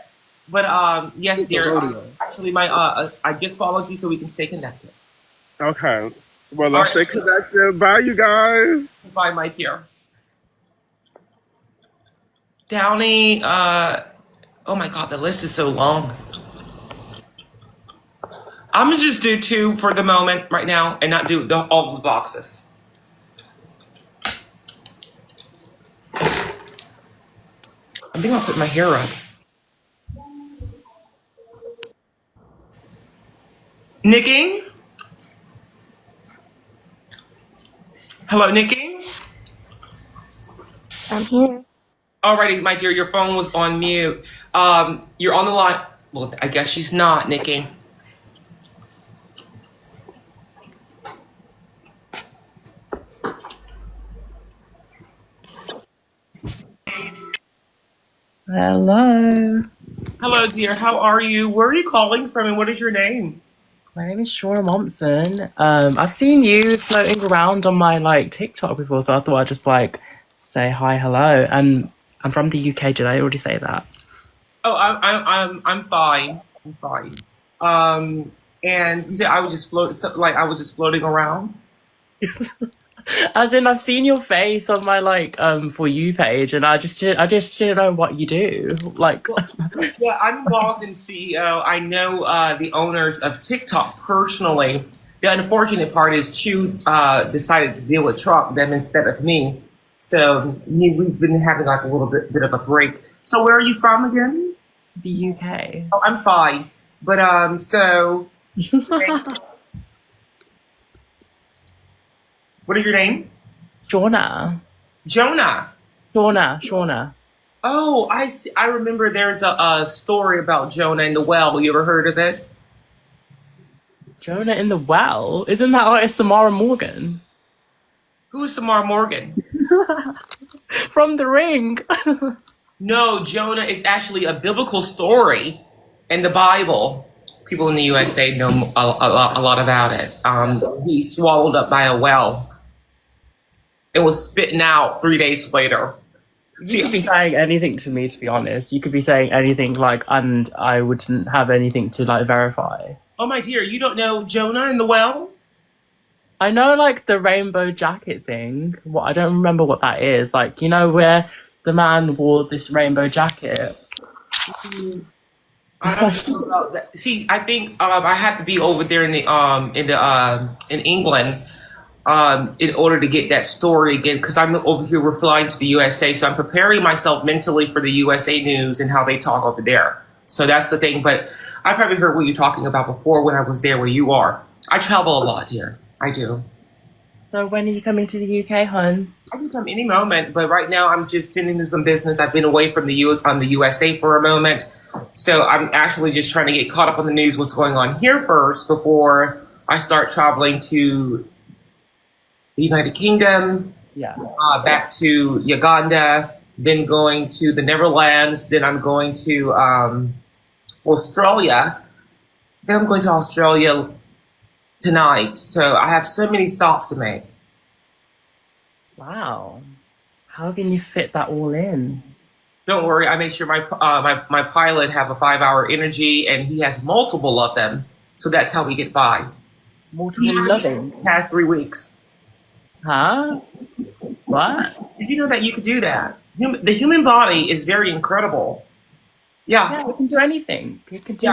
But yes, dear. Actually, I just followed you so we can stay connected. Okay. Well, let's stay connected. Bye, you guys. Bye, my dear. Downey, oh my God, the list is so long. I'm gonna just do 2 for the moment right now and not do all the boxes. I think I'll put my hair up. Nikki? Hello, Nikki? I'm here. Alrighty, my dear, your phone was on mute. You're on the line. Well, I guess she's not, Nikki. Hello. Hello, dear. How are you? Where are you calling from, and what is your name? My name is Shauna Monson. I've seen you floating around on my like TikTok before, so I thought I'd just like say hi, hello. And I'm from the UK. Did I already say that? Oh, I'm fine. I'm fine. And you said I was just I was just floating around. As in, I've seen your face on my like For You page, and I just didn't know what you do. Like, Yeah, I'm boss and CEO. I know the owners of TikTok personally. The unfortunate part is Chew decided to deal with Trump them instead of me. So we've been having like a little bit of a break. So where are you from again? the UK. Oh, I'm fine. But so what is your name? Shauna. Jonah. Shauna. Oh, I see. I remember there's a story about Jonah in the well. You ever heard of it? Jonah in the well? Isn't that like Samara Morgan? Who's Samara Morgan? From The Ring. No, Jonah is actually a biblical story in the Bible. People in the USA know a lot about it. He's swallowed up by a well. It was spitting out 3 days later. You could be saying anything to me, to be honest. You could be saying anything like, and I wouldn't have anything to like verify. Oh my dear, you don't know Jonah in the well? I know like the rainbow jacket thing. I don't remember what that is. Like, you know, where the man wore this rainbow jacket. I don't know about that. See, I think I have to be over there in England in order to get that story again, because I'm over here. We're flying to the USA, so I'm preparing myself mentally for the USA news and how they talk over there. So that's the thing. But I probably heard what you're talking about before when I was there where you are. I travel a lot here. I do. So when are you coming to the UK, hon? I can come any moment, but right now I'm just tending to some business. I've been away from the USA for a moment, so I'm actually just trying to get caught up on the news, what's going on here first before I start traveling to the United Kingdom, back to Uganda, then going to the Netherlands, then I'm going to Australia. Then I'm going to Australia tonight. So I have so many stops to make. Wow. How can you fit that all in? Don't worry, I make sure my pilot have a 5-hour energy, and he has multiple of them. So that's how we get by. Multiple loving? Past 3 weeks. Huh? What? Did you know that you could do that? The human body is very incredible. Yeah, you can do anything. You can do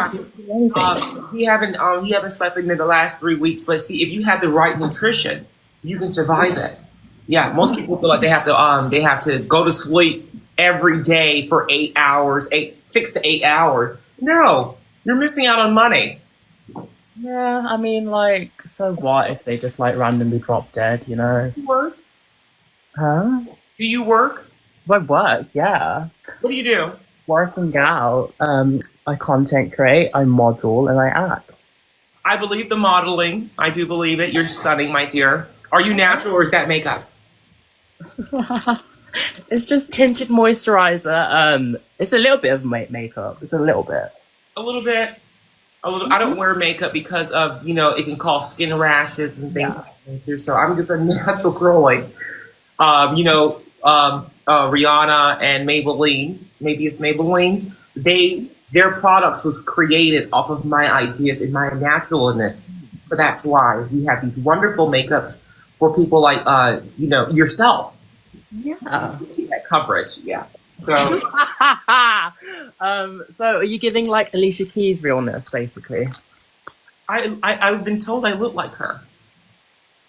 anything. He haven't slept in the last 3 weeks, but see, if you have the right nutrition, you can survive it. Yeah, most people feel like they have to go to sleep every day for 8 hours, 6 to 8 hours. No, you're missing out on money. Yeah, I mean, like, so what if they just like randomly drop dead? You know? Do you work? Huh? Do you work? I work. Yeah. What do you do? Working out. I content create. I model and I act. I believe the modeling. I do believe it. You're stunning, my dear. Are you natural or is that makeup? It's just tinted moisturizer. It's a little bit of makeup. It's a little bit. A little bit. I don't wear makeup because of, it can cause skin rashes and things like that. So I'm just a natural girly. Rihanna and Maybelline, maybe it's Maybelline, their products was created off of my ideas and my naturalness. So that's why we have these wonderful makeups for people like, yourself. Yeah. That coverage, yeah. So, so are you giving like Alicia Keys realness, basically? I've been told I look like her.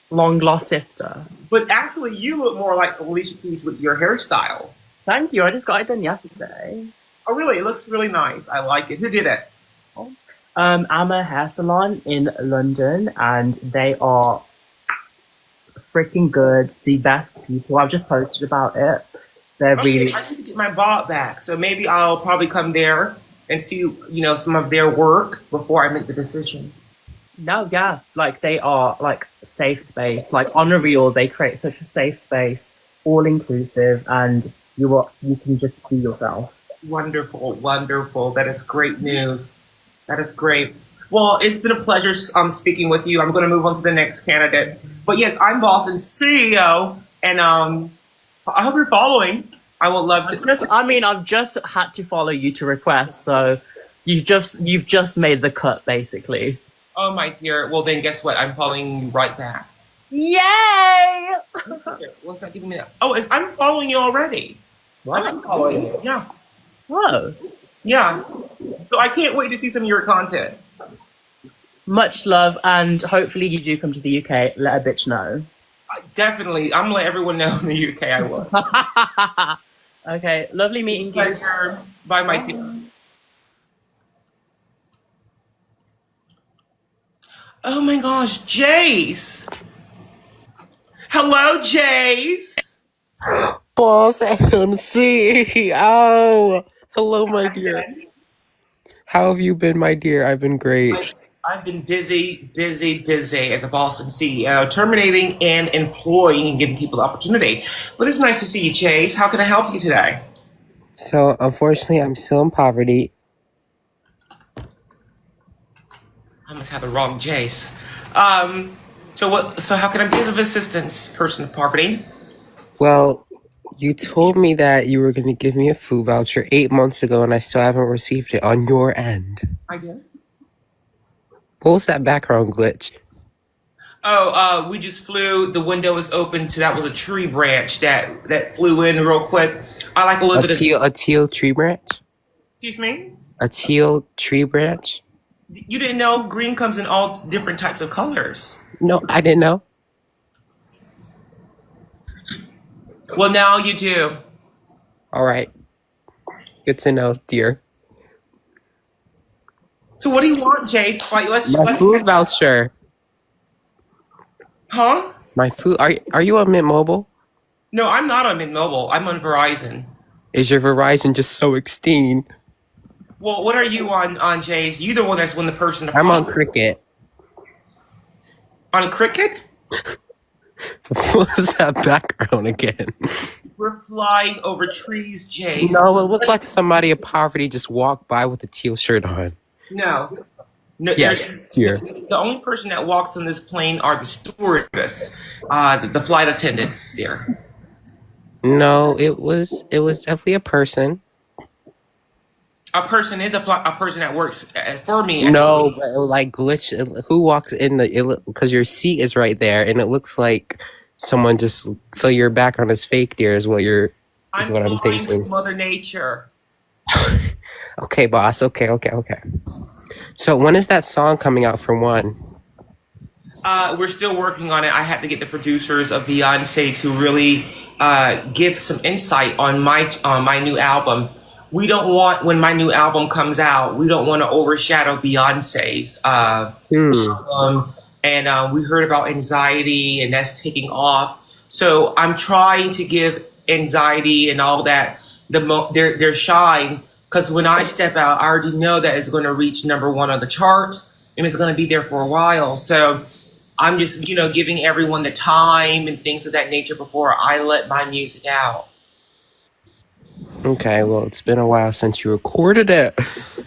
Long lost sister. But actually, you look more like Alicia Keys with your hairstyle. Thank you. I just got it done yesterday. Oh, really? It looks really nice. I like it. Who did it? I'm a hair salon in London, and they are freaking good. The best people. I've just posted about it. They're really. I need to get my bob back, so maybe I'll probably come there and see, some of their work before I make the decision. No, yeah, like they are like safe space. Like on a reel, they create such a safe space, all inclusive, and you can just be yourself. Wonderful, wonderful. That is great news. That is great. Well, it's been a pleasure speaking with you. I'm going to move on to the next candidate. But yes, I'm Boston's CEO, and I hope you're following. I would love to. I've just had to follow you to request, so you've just made the cut, basically. Oh my dear. Well, then guess what? I'm following you right back. Yay! What's that giving me that? Oh, I'm following you already. What? I'm following you. Yeah. Whoa. Yeah. So I can't wait to see some of your content. Much love, and hopefully you do come to the UK. Let a bitch know. Definitely. I'm going to let everyone know in the UK I will. Okay. Lovely meeting you. Bye, my team. Oh my gosh, Jace. Hello, Jace. Boss and CEO. Hello, my dear. How have you been, my dear? I've been great. I've been busy as a boss and CEO, terminating and employing and giving people the opportunity. But it's nice to see you, Jace. How can I help you today? So, unfortunately, I'm still in poverty. I must have the wrong Jace. So how can I be of assistance, person of poverty? Well, you told me that you were going to give me a food voucher 8 months ago, and I still haven't received it on your end. I did. What was that background glitch? Oh, we just flew. The window was open. That was a tree branch that flew in real quick. I like a little bit of a teal tree branch. Excuse me. A teal tree branch. You didn't know green comes in all different types of colors. No, I didn't know. Well, now you do. All right. Good to know, dear. So what do you want, Jace? Like, let's food voucher. Huh? My food. Are you on Mint Mobile? No, I'm not on Mint Mobile. I'm on Verizon. Is your Verizon just so extinct? Well, what are you on, Jace? You the one that's when the person. I'm on Cricket. On Cricket? What is that background again? We're flying over trees, Jace. No, it looked like somebody of poverty just walked by with a teal shirt on. No. Yes, dear. The only person that walks on this plane are the stewardess, the flight attendants, dear. No, it was definitely a person. A person is a person that works for me. No, but like glitch. Who walks in because your seat is right there, and it looks like someone just. So your background is fake, dear. Is what I'm thinking. Mother Nature. Okay, boss. Okay. So when is that song coming out for one? We're still working on it. I had to get the producers of Beyonce to really give some insight on my new album. We don't want, when my new album comes out, we don't want to overshadow Beyonce's. And we heard about anxiety, and that's taking off. So I'm trying to give anxiety and all that their shine, because when I step out, I already know that it's going to reach #1 on the charts, and it's going to be there for a while. So I'm just, giving everyone the time and things of that nature before I let my music out. Okay, well, it's been a while since you recorded it,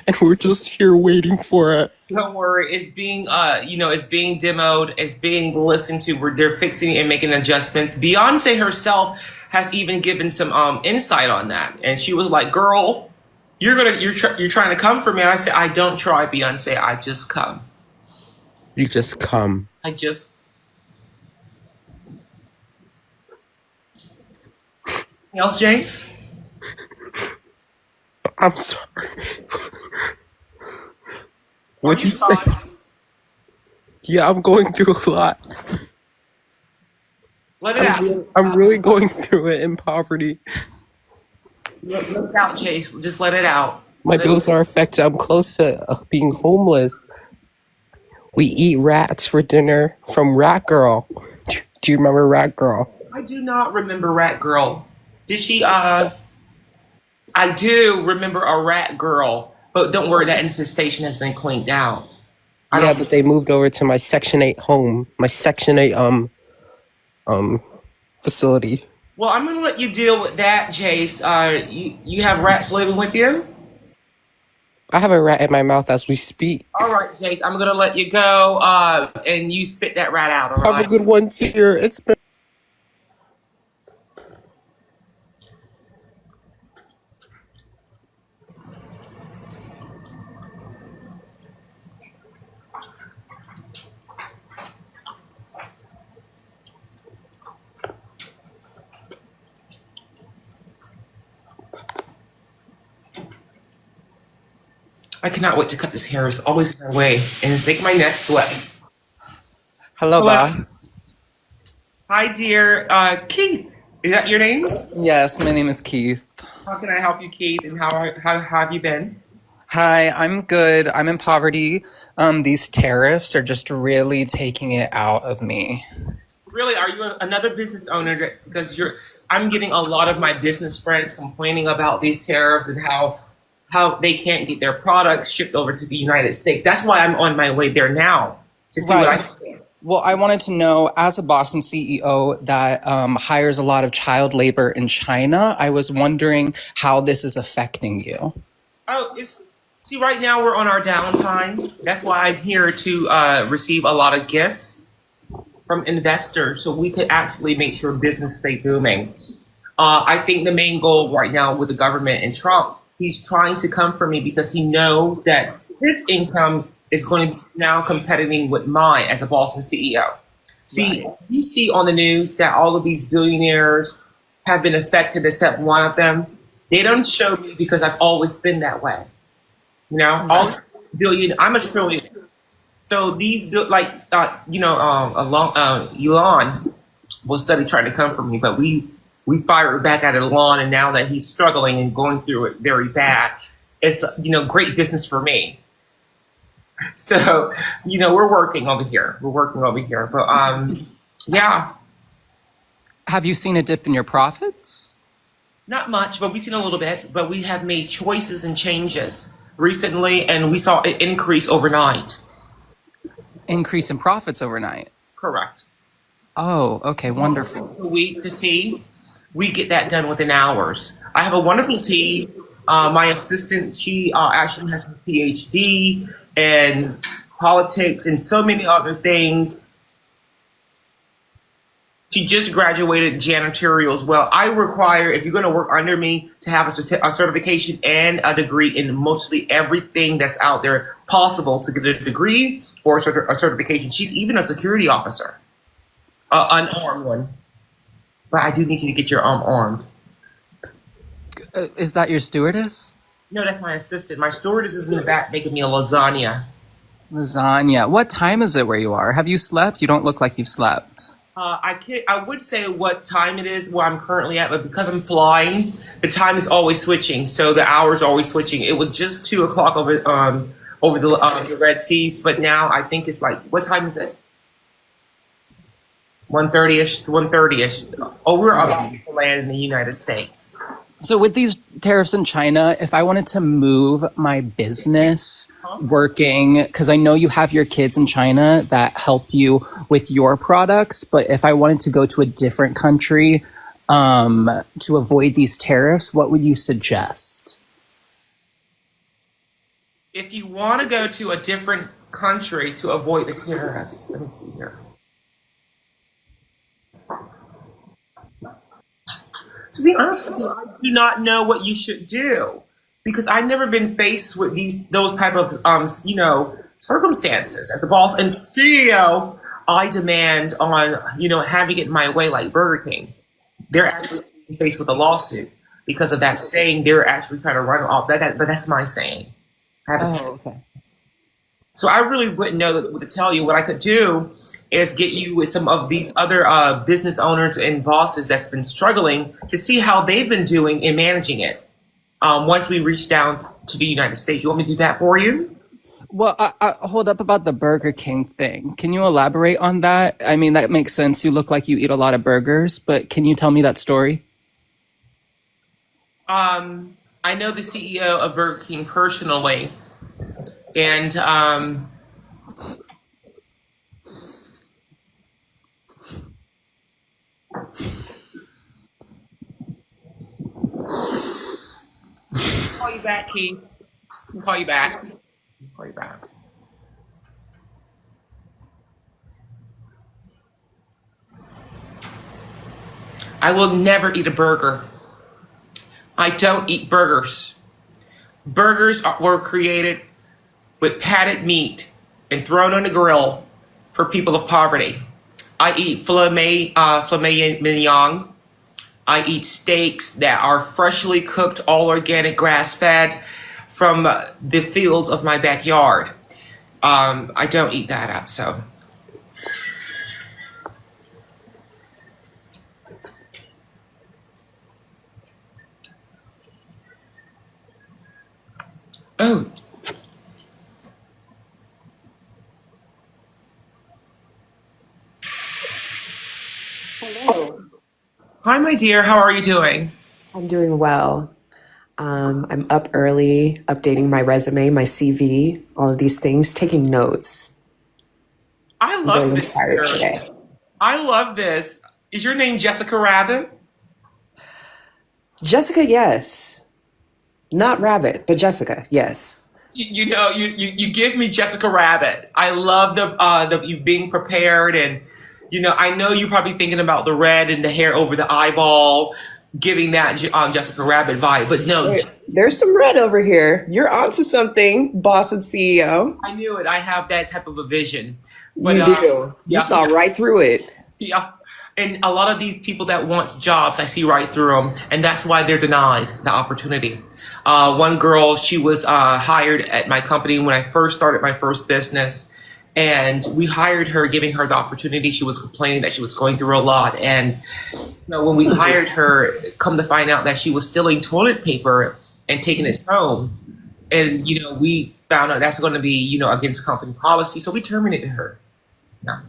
and we're just here waiting for it. Don't worry, it's being, it's being demoed, it's being listened to. They're fixing and making adjustments. Beyonce herself has even given some insight on that, and she was like, "Girl, you're trying to come for me." And I said, "I don't try, Beyonce. I just come." You just come. Anything else, James? I'm sorry. What'd you say? Yeah, I'm going through a lot. Let it out. I'm really going through it in poverty. Let it out, Jace. Just let it out. My bills are affected. I'm close to being homeless. We eat rats for dinner from Rat Girl. Do you remember Rat Girl? I do not remember Rat Girl. Did she, I do remember a rat girl, but don't worry, that infestation has been cleaned out. But they moved over to my Section 8 home, my Section 8 facility. Well, I'm gonna let you deal with that, Jace. You have rats living with you? I have a rat in my mouth as we speak. All right, Jace. I'm gonna let you go. And you spit that rat out. All Have a right. good one, dear. It's been. I cannot wait to cut this hair. It's always in my way, and make my neck sweat. Hello, Hello. boss. Hi, dear. Keith. Is that your name? Yes, my name is Keith. How can I help you, Keith? And how have you been? Hi, I'm good. I'm in poverty. These tariffs are just really taking it out of me. Really, are you another business owner? Because I'm getting a lot of my business friends complaining about these tariffs and how they can't get their products shipped over to the United States. That's why I'm on my way there now to see what I can. Well, I wanted to know, as a Boston CEO that hires a lot of child labor in China, I was wondering how this is affecting you. See, right now we're on our downtime. That's why I'm here to receive a lot of gifts from investors so we could actually make sure business stay booming. I think the main goal right now with the government and Trump, he's trying to come for me because he knows that his income is going to be now competing with mine as a Boston CEO. See, you see on the news that all of these billionaires have been affected except one of them. They don't show me because I've always been that way. You know, all I'm a trillion. So these, Elon was study trying to come for me, but we fired back at Elon, and now that he's struggling and going through it very bad, it's great business for me. So we're working over here. But yeah. Have you seen a dip in your profits? Not much, but we've seen a little bit. But we have made choices and changes recently, and we saw it increase overnight. Increase in profits overnight? Correct. Oh, okay, wonderful. A week to see, we get that done within hours. I have a wonderful team. My assistant, she actually has a PhD in politics and so many other things. She just graduated janitorial as well. I require, if you're going to work under me, to have a certification and a degree in mostly everything that's out there possible to get a degree or a certification. She's even a security officer, unarmed one. But I do need you to get your arm armed. Is that your stewardess? No, that's my assistant. My stewardess is in the back making me a lasagna. Lasagna. What time is it where you are? Have you slept? You don't look like you've slept. I would say what time it is where I'm currently at, but because I'm flying, the time is always switching. So the hours are always switching. It was just 2:00 over the Red Seas, but now I think it's like, what time is it? 1:30ish. 1:30ish. Oh, we're about to land in the United States. So with these tariffs in China, if I wanted to move my business working, because I know you have your kids in China that help you with your products, but if I wanted to go to a different country to avoid these tariffs, what would you suggest? If you want to go to a different country to avoid the tariffs, let me see here. To be honest with you, I do not know what you should do because I've never been faced with those type of circumstances. As the boss and CEO, I demand on having it my way like Burger King. They're actually faced with a lawsuit because of that saying. They're actually trying to run off that, but that's my saying. Okay. So I really wouldn't know what to tell you. What I could do is get you with some of these other business owners and bosses that's been struggling to see how they've been doing in managing it. Once we reach down to the United States, you want me to do that for you? Well, hold up about the Burger King thing. Can you elaborate on that? I mean, that makes sense. You look like you eat a lot of burgers, but can you tell me that story? I know the CEO of Burger King personally, and you back, Keith. I'll call you back. I'll call you back. I will never eat a burger. I don't eat burgers. Burgers were created with patted meat and thrown on the grill for people of poverty. I eat filet mignon. I eat steaks that are freshly cooked, all organic, grass-fed from the fields of my backyard. I don't eat that up, so. Oh. Hello. Hi, my dear. How are you doing? I'm doing well. I'm up early, updating my resume, my CV, all of these things, taking notes. I I'm love very this. inspired Dear. today. I love this. Is your name Jessica Rabbit? Jessica, yes. Not Rabbit, but Jessica, yes. You give me Jessica Rabbit. I love the you being prepared, and I know you're probably thinking about the red and the hair over the eyeball, giving that Jessica Rabbit vibe. But no, There's some red over here. You're onto something, boss and CEO. I knew it. I have that type of a vision. But, You do. You saw right through it. Yeah. And a lot of these people that wants jobs, I see right through them, and that's why they're denied the opportunity. One girl, she was hired at my company when I first started my first business, and we hired her, giving her the opportunity. She was complaining that she was going through a lot, and when we hired her, come to find out that she was stealing toilet paper and taking it home, and we found out that's going to be against company policy, so we terminated her. Yeah.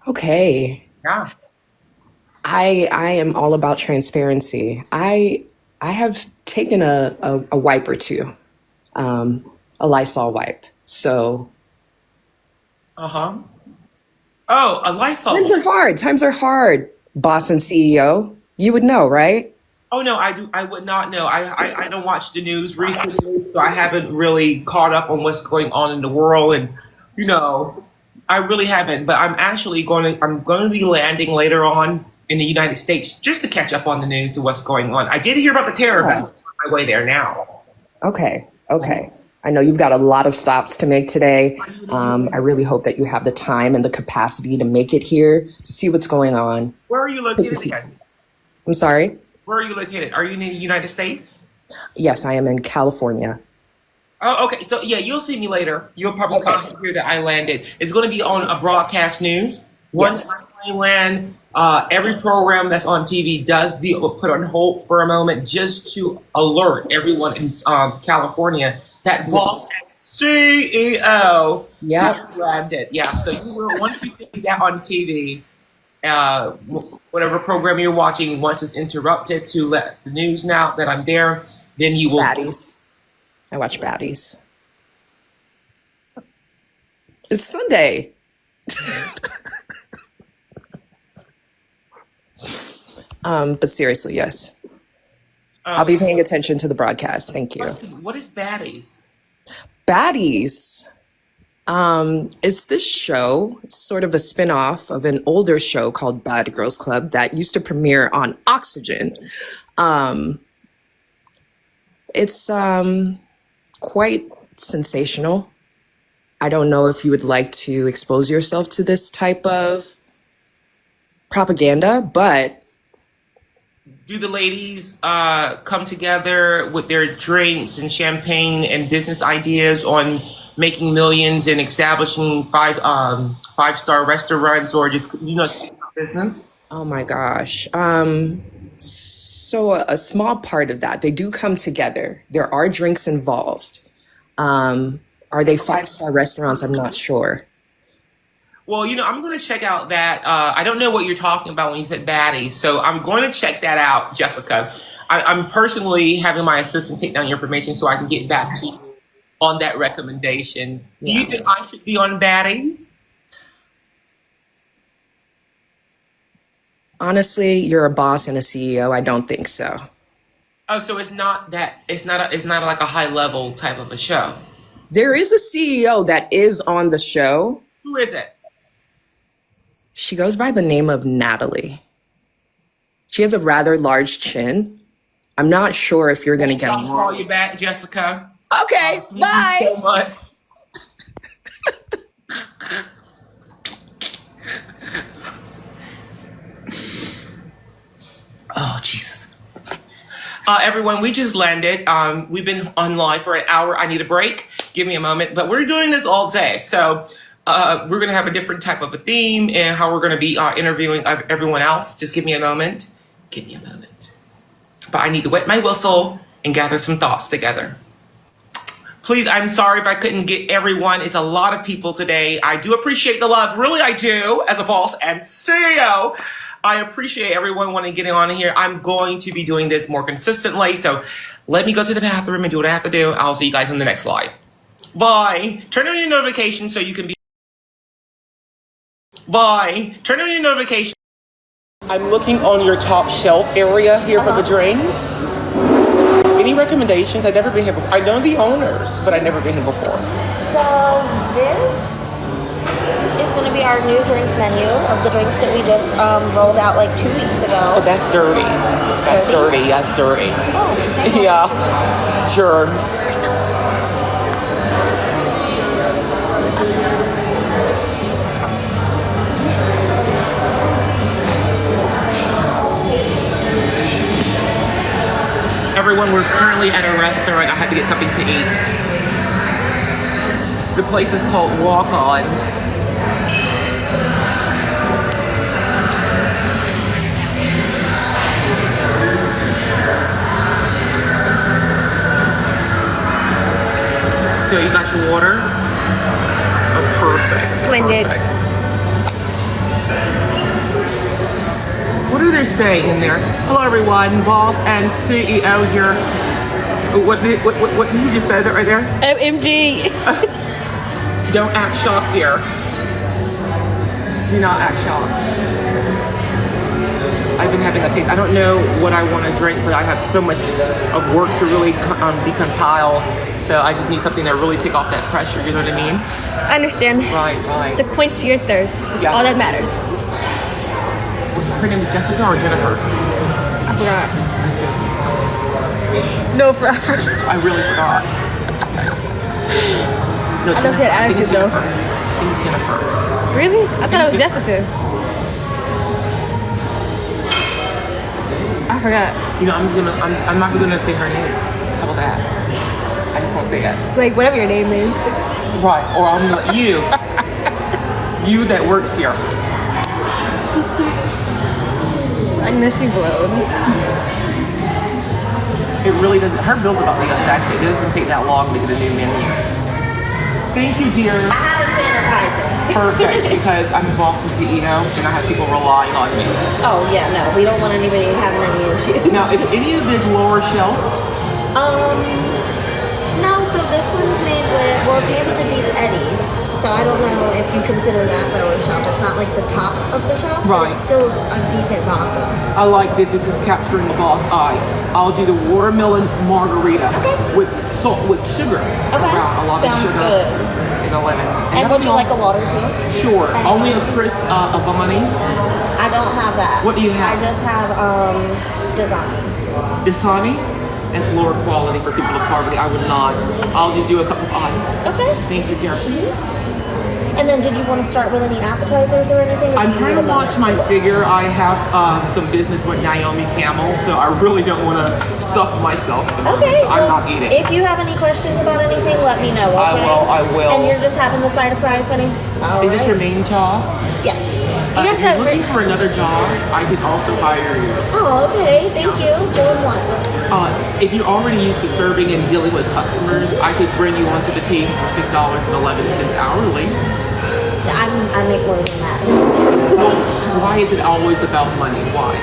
Okay. Yeah. I am all about transparency. I have taken a wipe or two, a Lysol wipe. So. Uh-huh. Oh, a Lysol. Times are hard. Times are hard, boss and CEO. You would know, right? Oh no, I do. I would not know. I don't watch the news recently, so I haven't really caught up on what's going on in the world, and I really haven't. But I'm actually going to be landing later on in the United States just to catch up on the news and what's going on. I did hear about the terrorists. I'm on my way there now. Okay. I know you've got a lot of stops to make today. I really hope that you have the time and the capacity to make it here to see what's going on. Where are you located again? I'm sorry? Where are you located? Are you in the United States? Yes, I am in California. Oh, okay. So yeah, you'll see me later. You'll probably come here that I landed. It's going to be on a broadcast news. Once I land, every program that's on TV does be put on hold for a moment just to alert everyone in California that boss CEO grabbed it. Yeah. So you will, once you see that on TV, whatever program you're watching, once it's interrupted to let the news know that I'm there, then you will. Baddies. I watch Baddies. It's Sunday. But seriously, yes. I'll be paying attention to the broadcast. Thank you. What is Baddies? Baddies. It's this show. It's sort of a spin-off of an older show called Bad Girls Club that used to premiere on Oxygen. It's quite sensational. I don't know if you would like to expose yourself to this type of propaganda, but do the ladies come together with their drinks and champagne and business ideas on making millions and establishing five-star restaurants, or just business? Oh my gosh. So a small part of that, they do come together. There are drinks involved. Are they five-star restaurants? I'm not sure. Well, I'm going to check out that. I don't know what you're talking about when you said baddies, so I'm going to check that out, Jessica. I'm personally having my assistant take down your information so I can get back to you on that recommendation. Do you think I should be on baddies? Honestly, you're a boss and a CEO. I don't think so. Oh, so it's not that. It's not like a high level type of a show. There is a CEO that is on the show. Who is it? She goes by the name of Natalie. She has a rather large chin. I'm not sure if you're going to get I'll call along. you back, Jessica. Okay, Thank bye. you so much. Oh, Jesus. Everyone, we just landed. We've been on live for an hour. I need a break. Give me a moment. But we're doing this all day. So we're going to have a different type of a theme and how we're going to be interviewing everyone else. Just give me a moment. Give me a moment. But I need to wet my whistle and gather some thoughts together. Please, I'm sorry if I couldn't get everyone. It's a lot of people today. I do appreciate the love. Really, I do. As a boss and CEO, I appreciate everyone wanting to get on here. I'm going to be doing this more consistently. So let me go to the bathroom and do what I have to do. I'll see you guys in the next live. Bye. Turn on your notifications so you can be... Bye. Turn on your notifications. I'm looking on your top shelf area here for the drinks. Any recommendations? I've never been here before. I know the owners, but I've never been here before. So this is going to be our new drink menu of the drinks that we just rolled out like 2 weeks ago. Oh, that's dirty. That's dirty. That's dirty. Oh, yeah. Germs. Everyone, we're currently at a restaurant. I had to get something to eat. The place is called Walk-Ons. So you got your water? Oh, perfect. Splendid. Perfect. What are they saying in there? Hello, everyone. Boss and CEO here. What did you just say that right there? OMG. Don't act shocked, dear. Do not act shocked. I've been having a taste. I don't know what I want to drink, but I have so much of work to really decompile. So I just need something that really take off that pressure. You know what I mean? I understand. Right. To quench your thirst. That's all that matters. Her name is Jessica or Jennifer? I forgot. Me too. No, forever. I really forgot. No, I know she had attitude though. I think it's Jennifer. Really? I thought it was Jessica. I forgot. You know, I'm not gonna say her name. How about that? I just won't say that. Like whatever your name is. Right, or I'm gonna let you. You that works here. I know she blowed. It really doesn't. Her bill's about the effect. It doesn't take that long to get a new menu. Thank you, dear. I haven't sanitized it. Perfect, because I'm the boss and CEO, and I have people relying on me. Oh yeah, no, we don't want anybody having any issues. Now, is any of this lower shelf? No. So this one's made with. Well, it's made with the Deep Eddies. So I don't know if you consider that lower shelf. It's not like the top of the shelf, Right. but it's still a decent vodka. I like this. This is capturing the boss eye. I'll do the watermelon margarita with salt, with sugar. Okay. Around a lot Sounds of sugar good. and a lemon. And would you like a water too? Sure. Only a Chris Avani. I don't have that. What do you have? I just have Dasani. Dasani? That's lower quality for people to poverty. I would not. I'll just do a cup of ice. Okay. Thank you, dear. And then did you want to start with any appetizers or anything? Or I'm do you trying to need a launch moment? my figure. I have some business with Naomi Campbell, so I really don't want to stuff myself at the moment, Okay. so I'm not eating. If you have any questions about anything, let me know. Okay? I will. And you're just having the side of fries, honey? Is this your main job? Yes. If you're looking for another job, I could also hire you. Oh, okay. Thank you. Doing what? If you're already used to serving and dealing with customers, I could bring you onto the team for $6.11 hourly. I make more than that. Well, why is it always about money? Why?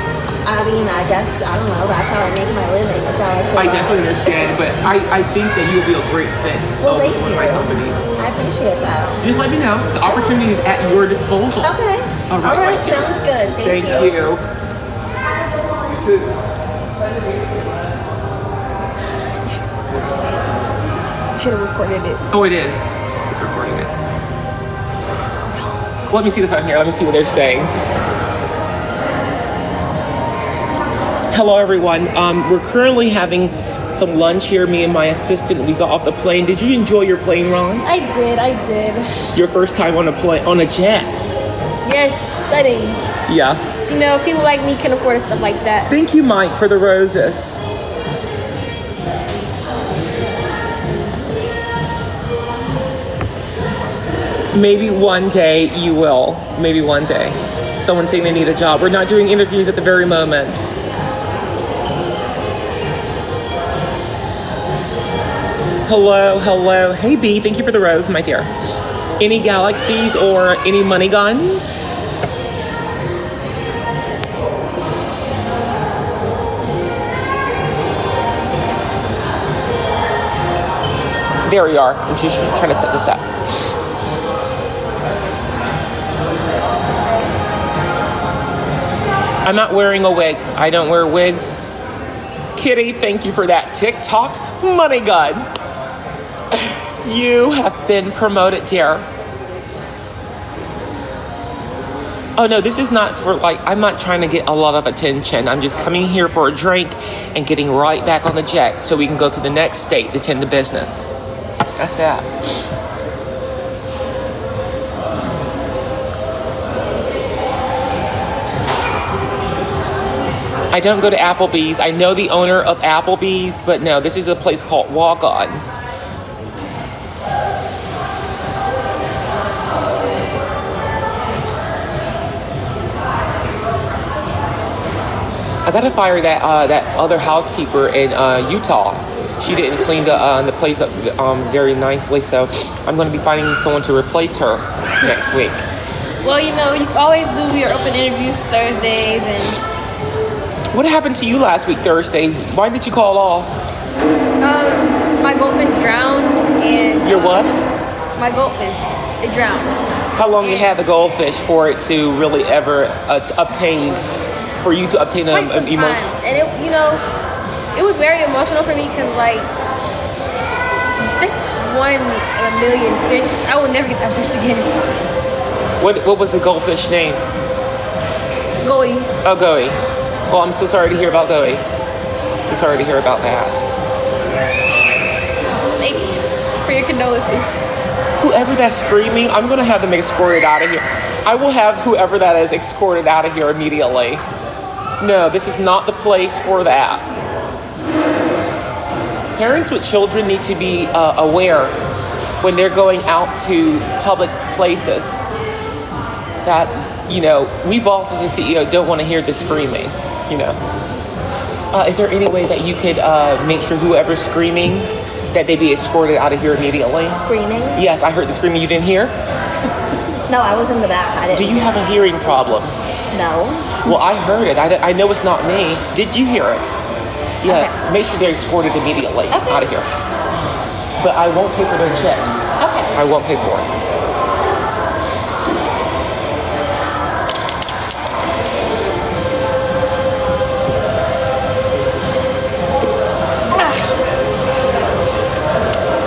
I mean, I guess, I don't know. That's how I make my living. That's how I survive. I definitely understand, but I think that you'll be a great fit Well, thank with you. my company. I appreciate that. Just let me know. The opportunity is at your disposal. Okay. All right. Sounds good. Thank Thank you. you. You too. should have recorded it. Oh, it is. It's recording it. Let me see the phone here. Let me see what they're saying. Hello, everyone. We're currently having some lunch here. Me and my assistant. We got off the plane. Did you enjoy your plane, Ron? I did. Your first time on a jet. Yes, stunning. Yeah. You know, people like me can afford stuff like that. Thank you, Mike, for the roses. Maybe one day you will. Maybe one day. Someone saying they need a job. We're not doing interviews at the very moment. Hello. Hey, B, thank you for the rose, my dear. Any galaxies or any money guns? There we are. I'm just trying to set this up. I'm not wearing a wig. I don't wear wigs. Kitty, thank you for that TikTok money gun. You have been promoted, dear. Oh no, this is not for I'm not trying to get a lot of attention. I'm just coming here for a drink and getting right back on the jet so we can go to the next state to tend to business. That's that. I don't go to Applebee's. I know the owner of Applebee's, but no, this is a place called Walk-Ons. I gotta fire that other housekeeper in Utah. She didn't clean the place up very nicely, so I'm gonna be finding someone to replace her next week. Well, you know, you always do your open interviews Thursdays and... What happened to you last week, Thursday? Why did you call off? My goldfish drowned and... Your what? My goldfish, it drowned. How long you had the goldfish for it to really ever obtain, for you to obtain an emotion? And it, you know, it was very emotional for me because that's 1 in a million fish. I will never get that fish again. What was the goldfish name? Goey. Oh, Goey. Well, I'm so sorry to hear about Goey. So sorry to hear about that. Thank you for your condolences. Whoever that's screaming, I'm going to have them escorted out of here. I will have whoever that is escorted out of here immediately. No, this is not the place for that. Parents with children need to be aware when they're going out to public places that, you know, we bosses and CEO don't want to hear the screaming, you know. Is there any way that you could make sure whoever's screaming, that they be escorted out of here immediately? Screaming? Yes, I heard the screaming. You didn't hear? No, I was in the back. I didn't. Do you have a hearing problem? No. Well, I heard it. I know it's not me. Did you hear it? Yeah. Okay. Make sure they're escorted immediately out of here. But I won't pay for their check. Okay. I won't pay for it.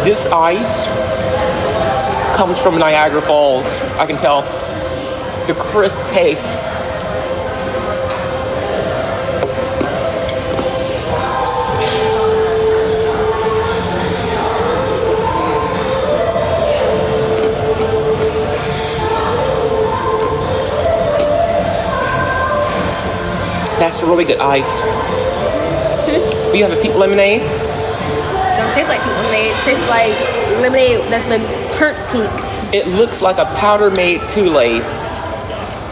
This ice comes from Niagara Falls. I can tell the crisp taste. That's really good ice. Do you have a pink lemonade? Don't taste like pink lemonade. It tastes like lemonade that's been turned pink. It looks like a powder-made Kool-Aid.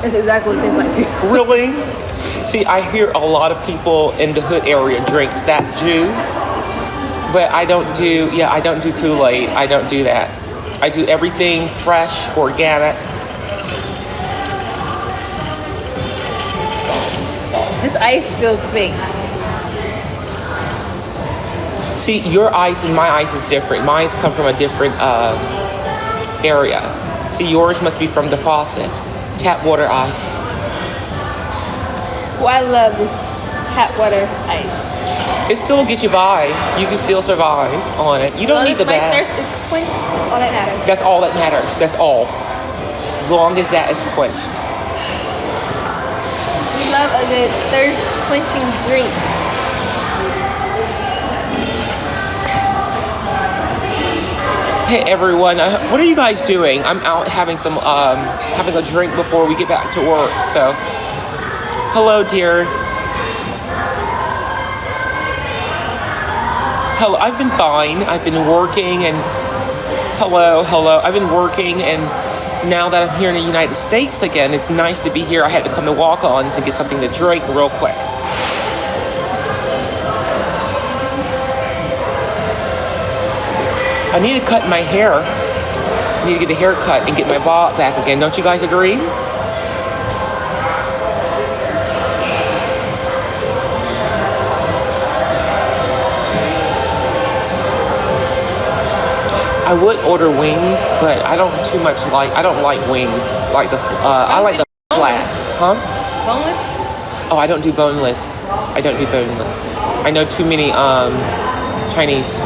That's exactly what it tastes like too. Really? See, I hear a lot of people in the hood area drinks that juice, but I don't do Kool-Aid. I don't do that. I do everything fresh, organic. This ice feels fake. See, your ice and my ice is different. Mine's come from a different area. See, yours must be from the faucet. Tap water ice. Well, I love this Hot water, ice. It still gets you by. You can still survive on it. You don't need the My baths. thirst is quenched. That's all that matters. That's all that matters. That's all. As long as that is quenched. We love a good thirst quenching drink. Hey everyone, what are you guys doing? I'm out having some having a drink before we get back to work. So, hello, dear. Hello, I've been fine. I've been working and hello. I've been working and now that I'm here in the United States again, it's nice to be here. I had to come to walk-ons and get something to drink real quick. I need to cut my hair. I need to get a haircut and get my bob back again. Don't you guys agree? I would order wings, but I don't like wings. Like I like the flats. Huh? Boneless? Oh, I don't do boneless. I know too many Chinese.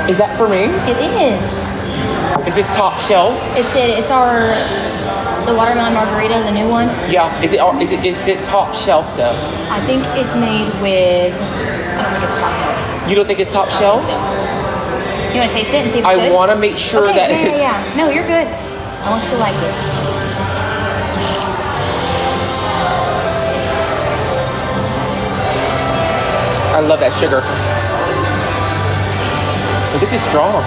Is that for me? It is. Is this top shelf? It's the watermelon margarita, the new one. Yeah. Is it top shelf though? I think it's made with. I don't think it's top shelf. You don't think it's top shelf? You want to taste it and see if it's good? I want to make sure okay, that yeah, it's. Yeah. No, you're good. I want you to like it. I love that sugar. This is strong.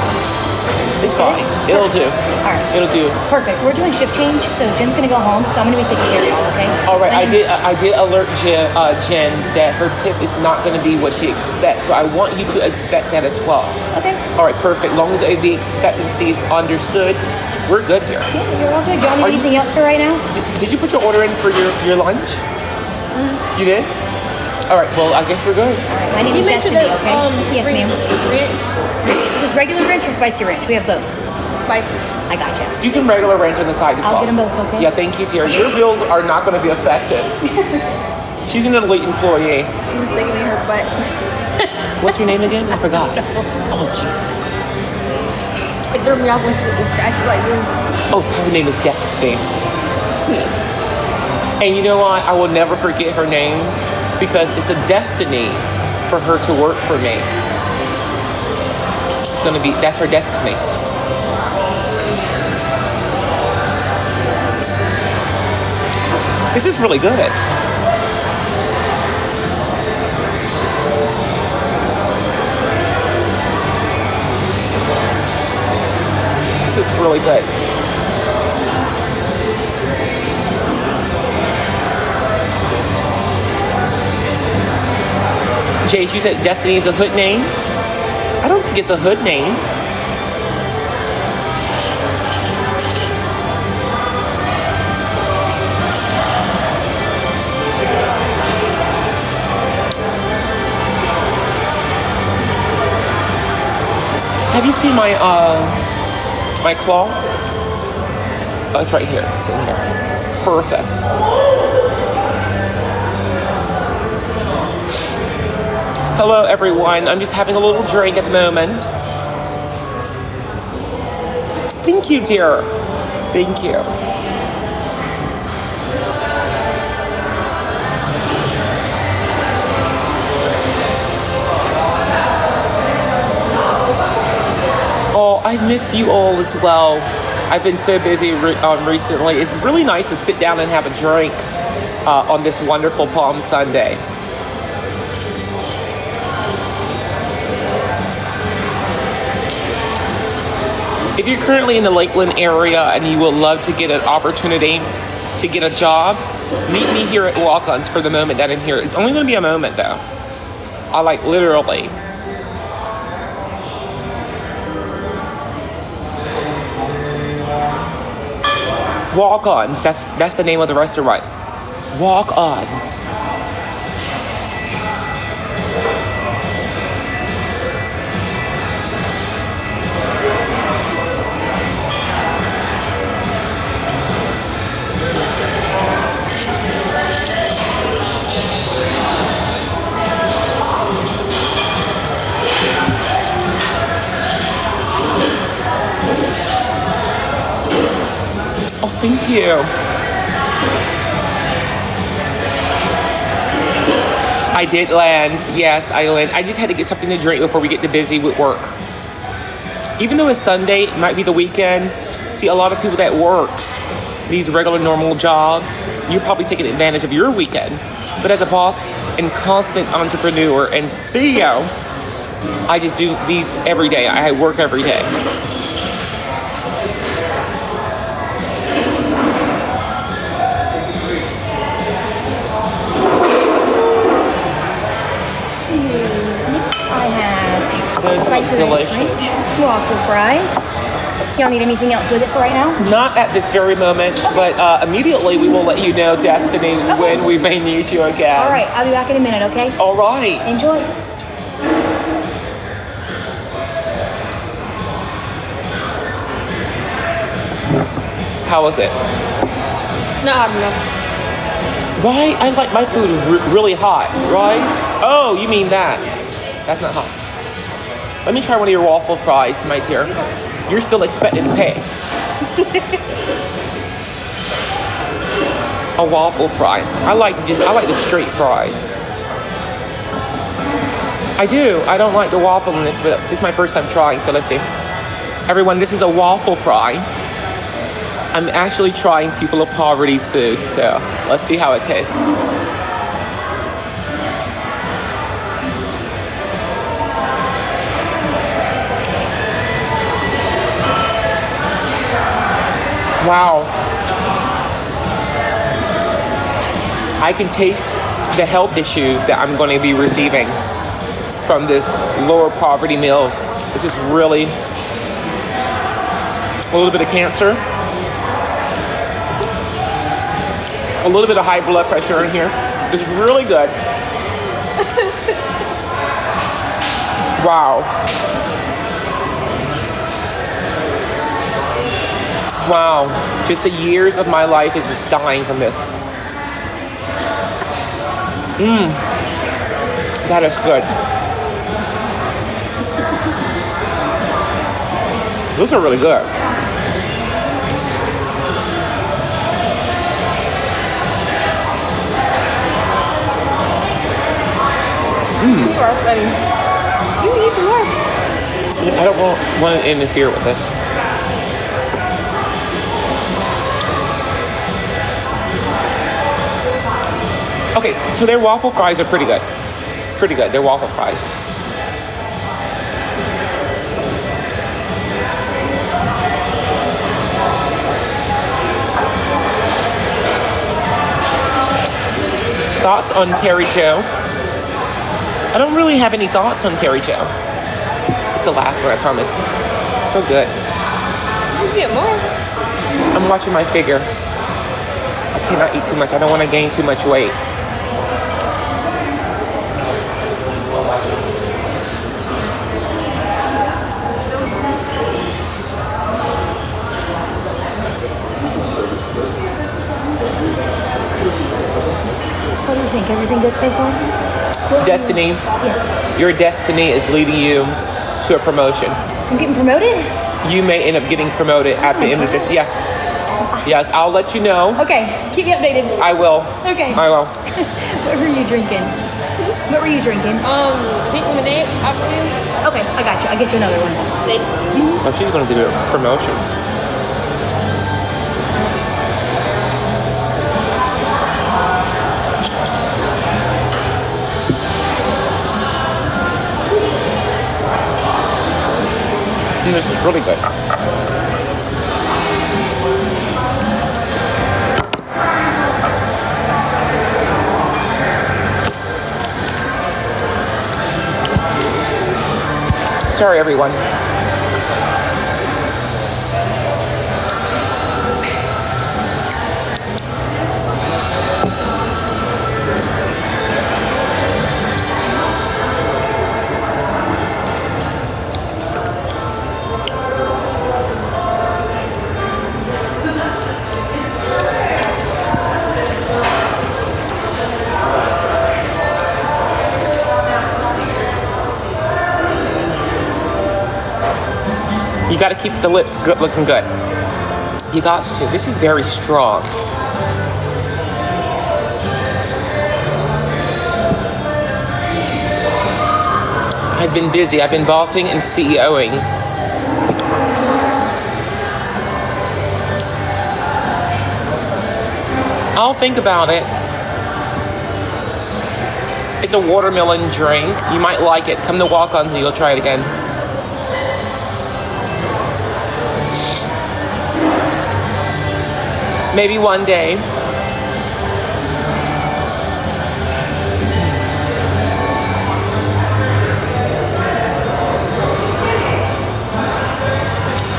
It's fine. It'll do. All right. It'll do. Perfect. We're doing shift change, so Jen's gonna go home. So I'm gonna be taking care of y'all. Okay. All right. I did alert Jen that her tip is not going to be what she expects. So I want you to expect that as well. Okay. All right. Perfect. Long as the expectancy is understood, we're good here. Yeah, you're all good. Y'all need anything else for right now? Did you put your order in for your lunch? You did. All right. Well, I guess we're good. All right. My name is Destiny. Okay. Yes, ma'am. Just regular ranch or spicy ranch? We have both. Spicy. I gotcha. Do some regular ranch on the side as well. I'll get them both. Okay. Yeah. Thank you, dear. Your bills are not going to be affected. She's an elite employee. She's thinking in her butt. What's your name again? I forgot. Oh, Jesus. It threw me off when she was scratched like this. Oh, her name is Destiny. And you know what? I will never forget her name because it's a destiny for her to work for me. That's her destiny. This is really good. This is really good. Jace, you said Destiny is a hood name? I don't think it's a hood name. Have you seen my my claw? Oh, it's right here. It's in here. Perfect. Hello, everyone. I'm just having a little drink at the moment. Thank you, dear. Thank you. Oh, I miss you all as well. I've been so busy recently. It's really nice to sit down and have a drink on this wonderful Palm Sunday. If you're currently in the Lakeland area and you would love to get an opportunity to get a job, meet me here at Walk-Ons for the moment that I'm here. It's only going to be a moment, though. I like literally. Walk-Ons. That's the name of the restaurant. Walk-Ons. Thank you. I did land. Yes, I landed. I just had to get something to drink before we get too busy with work. Even though it's Sunday, it might be the weekend. See, a lot of people that works these regular normal jobs, you're probably taking advantage of your weekend. But as a boss and constant entrepreneur and CEO, I just do these every day. I work every day. I have Those slice look of delicious. waffle fries. You don't need anything else with it for right now? Not at this very moment, but immediately we will let you know, Destiny, when we may need you again. All right, I'll be back in a minute, okay? All right. Enjoy. How was it? Not hot enough. Right? I like my food really hot, right? Oh, you mean that. That's not hot. Let me try one of your waffle fries, my dear. You're still expected to pay. A waffle fry. I like the straight fries. I do. I don't like the waffle in this, but this is my first time trying, so let's see. Everyone, this is a waffle fry. I'm actually trying people of poverty's food, so let's see how it tastes. Wow. I can taste the health issues that I'm going to be receiving from this lower poverty meal. This is really a little bit of cancer, a little bit of high blood pressure in here. It's really good. Wow. Wow, just the years of my life is just dying from this. That is good. Those are really good. You are funny. You can eat some more. I don't want to interfere with this. Okay, so their waffle fries are pretty good. It's pretty good, their waffle fries. Thoughts on Terry Joe? I don't really have any thoughts on Terry Joe. It's the last one, I promise. So good. You get more. I'm watching my figure. I cannot eat too much. I don't want to gain too much weight. What do you think? Everything good so far? Destiny, Yes. your destiny is leading you to a promotion. I'm getting promoted? You may end up getting promoted at the end of this. Yes. Yes, I'll let you know. Okay, keep me updated. I will. Okay. I will. What were you drinking? What were you drinking? Pink lemonade, apple. Okay, I got you. I'll get you another one. Oh, she's going to do a promotion. This is really good. Sorry, everyone. You got to keep the lips good, looking good. You got to. This is very strong. I've been busy. I've been bossing and CEOing. I'll think about it. It's a watermelon drink. You might like it. Come to walk-ons and you'll try it again. Maybe one day.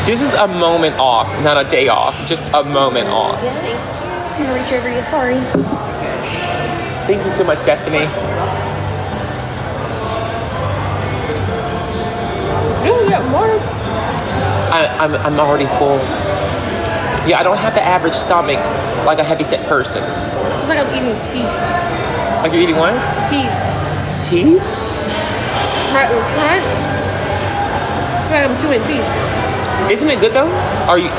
This is a moment off, not a day off. Just a moment off. I'm gonna reach over you. Sorry. Thank you so much, Destiny. You got more? I'm already full. Yeah, I don't have the average stomach like a heavy-set person. It's like I'm eating teeth. Like you're eating what? Teeth. Teeth? Right. It's like I'm chewing teeth. Isn't it good though? Are you?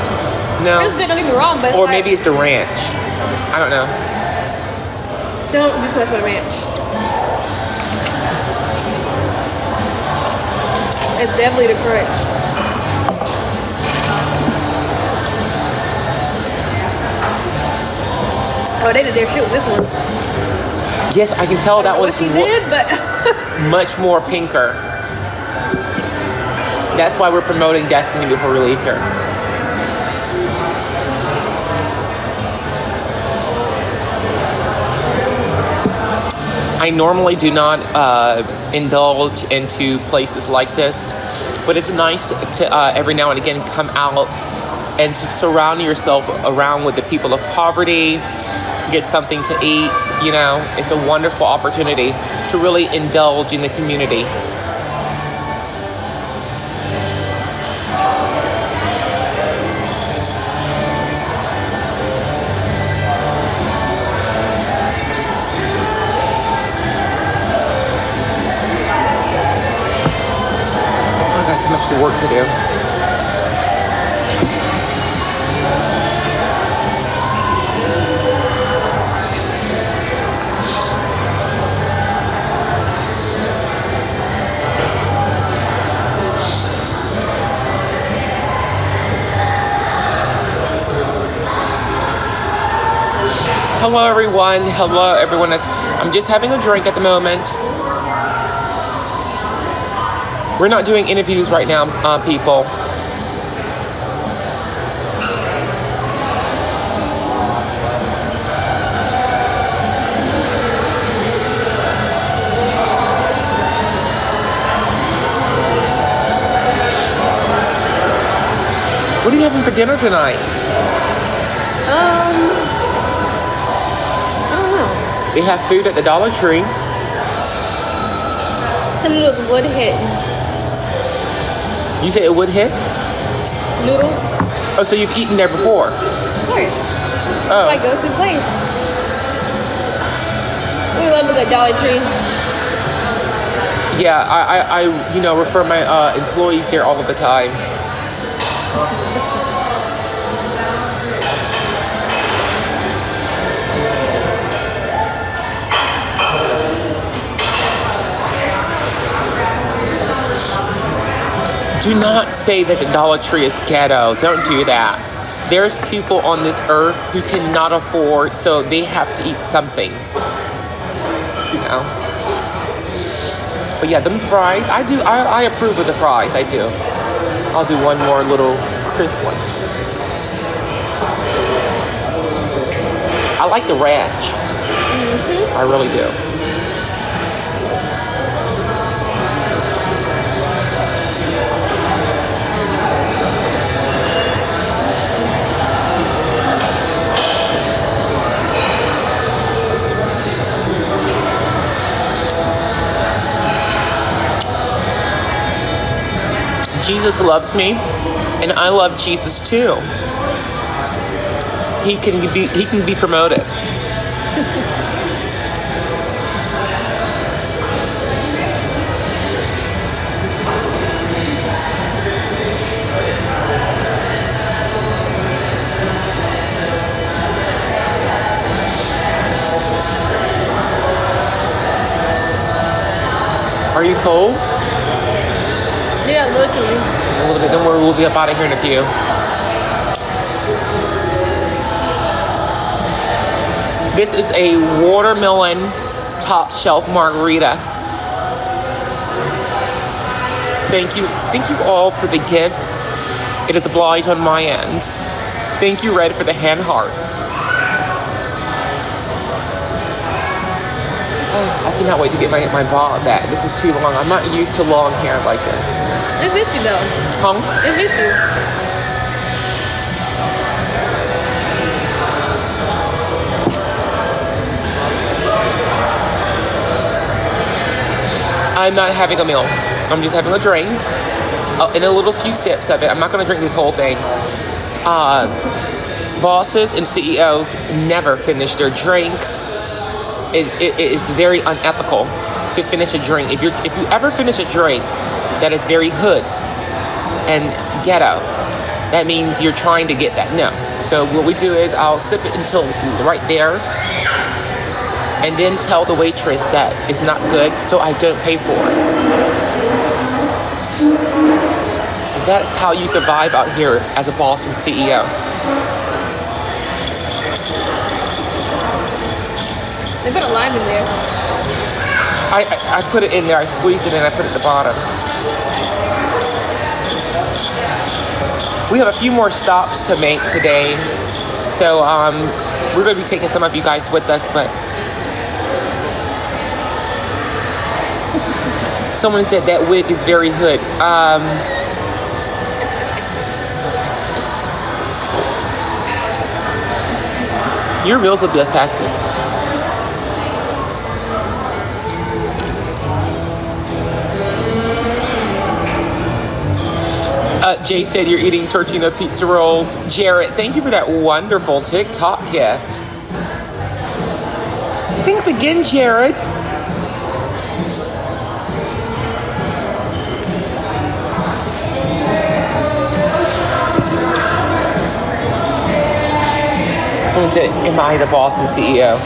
No. It's good, don't get me wrong, but Or maybe it's the ranch. I don't know. Don't do too much with ranch. It's definitely the crunch. Oh, they did their shit with this one. Yes, I can tell that was She did, but much more pinker. That's why we're promoting Destiny before we leave here. I normally do not indulge into places like this, but it's nice to every now and again come out and to surround yourself around with the people of poverty, get something to eat, you know. It's a wonderful opportunity to really indulge in the community. I got so much work to do. Hello everyone. Hello everyone. I'm just having a drink at the moment. We're not doing interviews right now, people. What are you having for dinner tonight? They have food at the Dollar Tree. Some noodles would hit. You say it would hit? Noodles. Oh, so you've eaten there before? Of course. Oh. It's my go-to place. We love a good Dollar Tree. Yeah, I you know, refer my employees there all of the time. Do not say that the Dollar Tree is ghetto. Don't do that. There's people on this earth who cannot afford, so they have to eat something. You know? But yeah, them fries, I approve of the fries, I do. I'll do one more little crisp one. I like the ranch. I really do. Jesus loves me, and I love Jesus too. He can be promoted. cold? Yeah, literally. A little bit. Then we'll be up out of here in a few. This is a watermelon top shelf margarita. Thank you all for the gifts. It is obliged on my end. Thank you, Red, for the hand hearts. Oh, I cannot wait to get my bob back. This is too long. I'm not used to long hair like this. It fits you though. Huh? It fits you. I'm not having a meal. I'm just having a drink and a little few sips of it. I'm not going to drink this whole thing. Bosses and CEOs never finish their drink. It is very unethical to finish a drink. If you ever finish a drink that is very hood and ghetto, that means you're trying to get that. No. So what we do is I'll sip it until right there, and then tell the waitress that it's not good, so I don't pay for it. That's how you survive out here as a boss and CEO. They put a lime in there. I put it in there, I squeezed it and I put it at the bottom. We have a few more stops to make today, so we're going to be taking some of you guys with us, but someone said that wig is very hood. Your meals will be affected. Jay said you're eating tortilla pizza rolls. Jarrett, thank you for that wonderful TikTok gift. Thanks again, Jared. Someone said, am I the boss and CEO?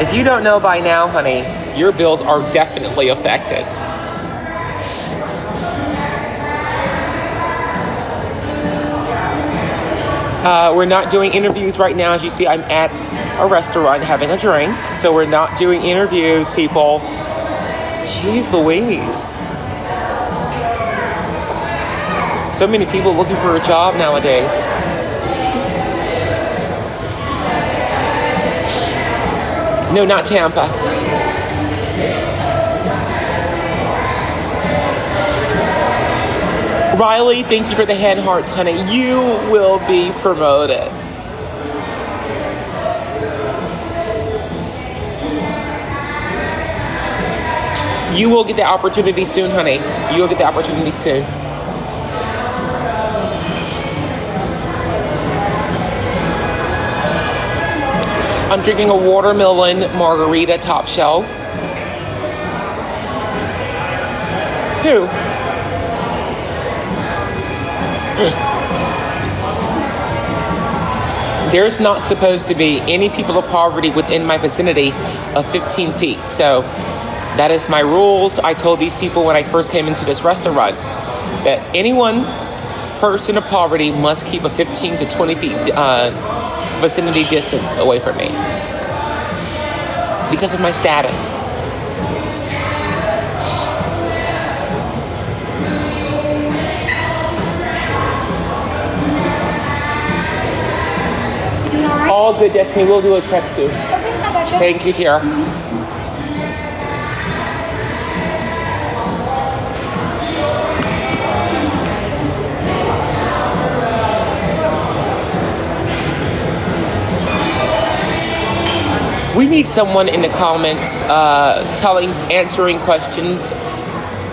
If you don't know by now, honey, your bills are definitely affected. We're not doing interviews right now. As you see, I'm at a restaurant having a drink. So we're not doing interviews, people. Jeez Louise. So many people looking for a job nowadays. No, not Tampa. Riley, thank you for the hand hearts, honey. You will be promoted. You will get the opportunity soon, honey. You will get the opportunity soon. I'm drinking a watermelon margarita top shelf. Who? There's not supposed to be any people of poverty within my vicinity of 15 feet. So that is my rules. I told these people when I first came into this restaurant that person of poverty must keep a 15 to 20 feet vicinity distance away from me because of my status. All good, Destiny. We'll do a trek soon. Okay, I gotcha. Thank you, Tara. We need someone in the comments answering questions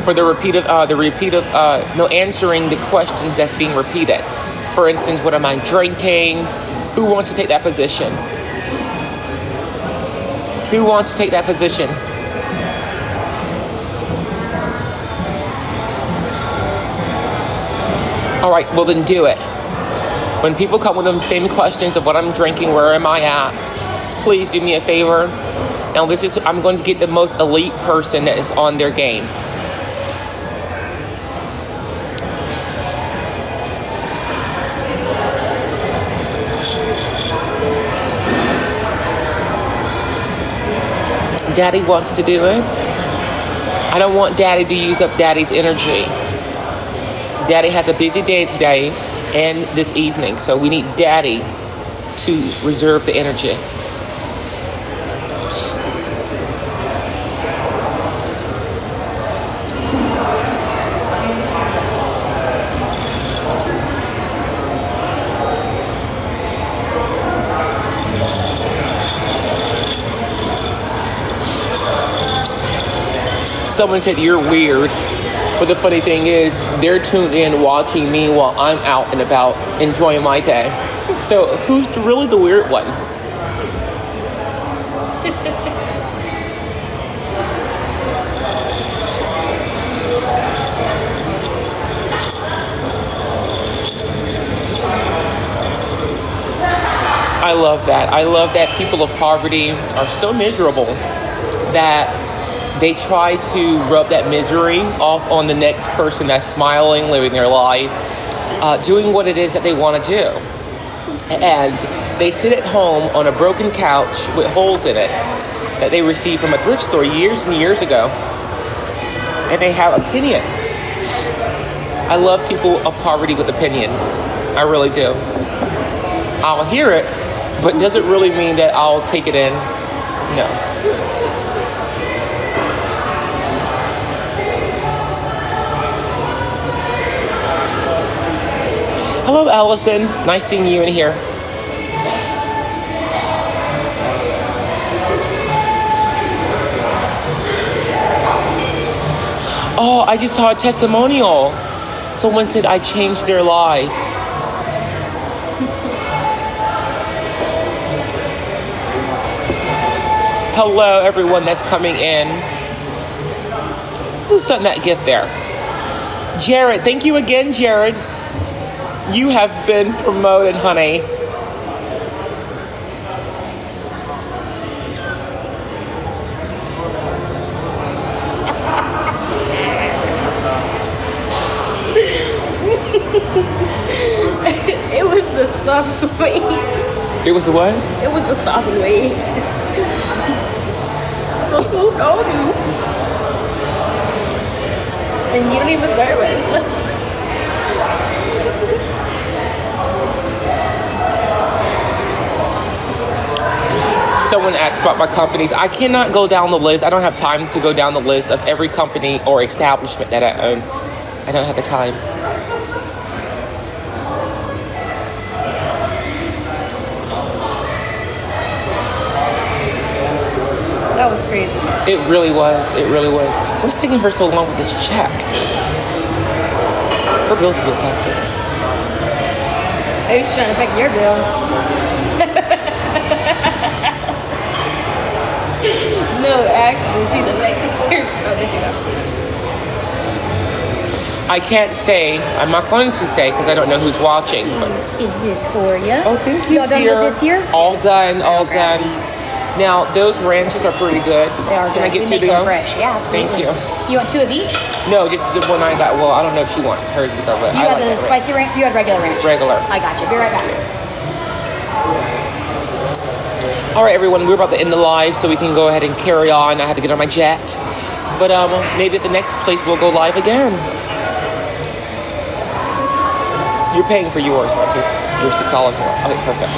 for answering the questions that's being repeated. For instance, what am I drinking? Who wants to take that position? Who wants to take that position? All right, well then do it. When people come with the same questions of what I'm drinking, where am I at, please do me a favor. Now I'm going to get the most elite person that is on their game. Daddy wants to do it. I don't want Daddy to use up Daddy's energy. Daddy has a busy day today and this evening, so we need Daddy to reserve the energy. Someone said you're weird, but the funny thing is they're tuned in watching me while I'm out and about enjoying my day. So who's really the weird one? I love that. I love that people of poverty are so miserable that they try to rub that misery off on the next person that's smiling, living their life, doing what it is that they want to do. And they sit at home on a broken couch with holes in it that they received from a thrift store years and years ago. And they have opinions. I love people of poverty with opinions. I really do. I'll hear it, but does it really mean that I'll take it in? No. Hello, Allison. Nice seeing you in here. Oh, I just saw a testimonial. Someone said I changed their life. Hello, everyone that's coming in. Who sent that gift there? Jared, thank you again, Jared. You have been promoted, honey. It was the stalking wave. It was the what? It was the stalking wave. Who told you? And you don't even serve us. Someone asked about my companies. I cannot go down the list. I don't have time to go down the list of every company or establishment that I own. I don't have the time. That was crazy. It really was. It really was. What's taking her so long with this check? Her bills will be affected. Maybe she's trying to affect your bills. No, actually, she's a lady. Oh, there you go. I can't say. I'm not going to say because I don't know who's watching. But. Is this for you? Oh, thank you, Y'all done dear. with this here? All done. All done. Now those ranches are pretty good. They are Can good. I get We two to make them go? fresh. Yeah, absolutely. Thank you. You want two of each? No, just the one I got. Well, I don't know if she wants hers to go, but You I had like the that spicy ranch? You had regular ranch? Regular. I got you. Be right back. All right, everyone, we're about to end the live, so we can go ahead and carry on. I had to get on my jet, but maybe at the next place we'll go live again. You're paying for yours, right? So you're $6 more. Okay, perfect.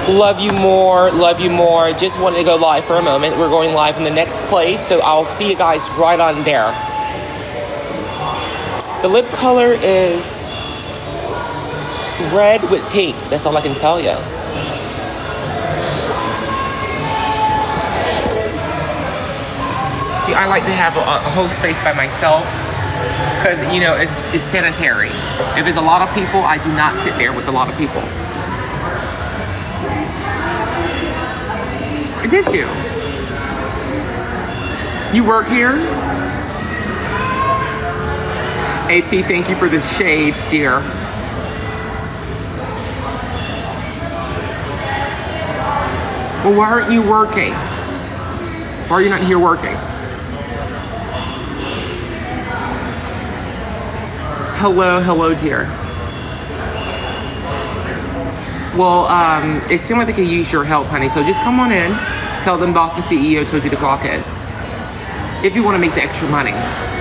Love you more. Love you more. Just wanted to go live for a moment. We're going live in the next place, so I'll see you guys right on there. The lip color is red with pink. That's all I can tell you. See, I like to have a whole space by myself because, you know, it's sanitary. If it's a lot of people, I do not sit there with a lot of people. Did you? You work here? AP, thank you for the shades, dear. Well, why aren't you working? Why are you not here working? Hello, dear. Well, it seemed like they could use your help, honey. So just come on in. Tell them Boston CEO told you to clock in. If you want to make the extra money.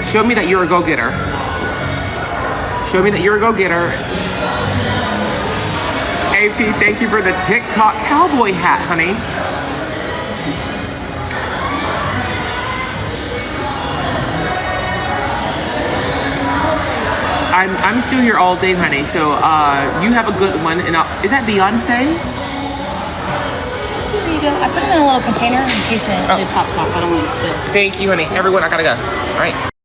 Show me that you're a go-getter. Show me that you're a go-getter. AP, thank you for the TikTok cowboy hat, honey. I'm still here all day, honey. So you have a good one. And is that Beyonce? Here you go. I put it in a little container in case it pops off. I don't want it to spill. Thank you, honey. Everyone, I gotta go. All right.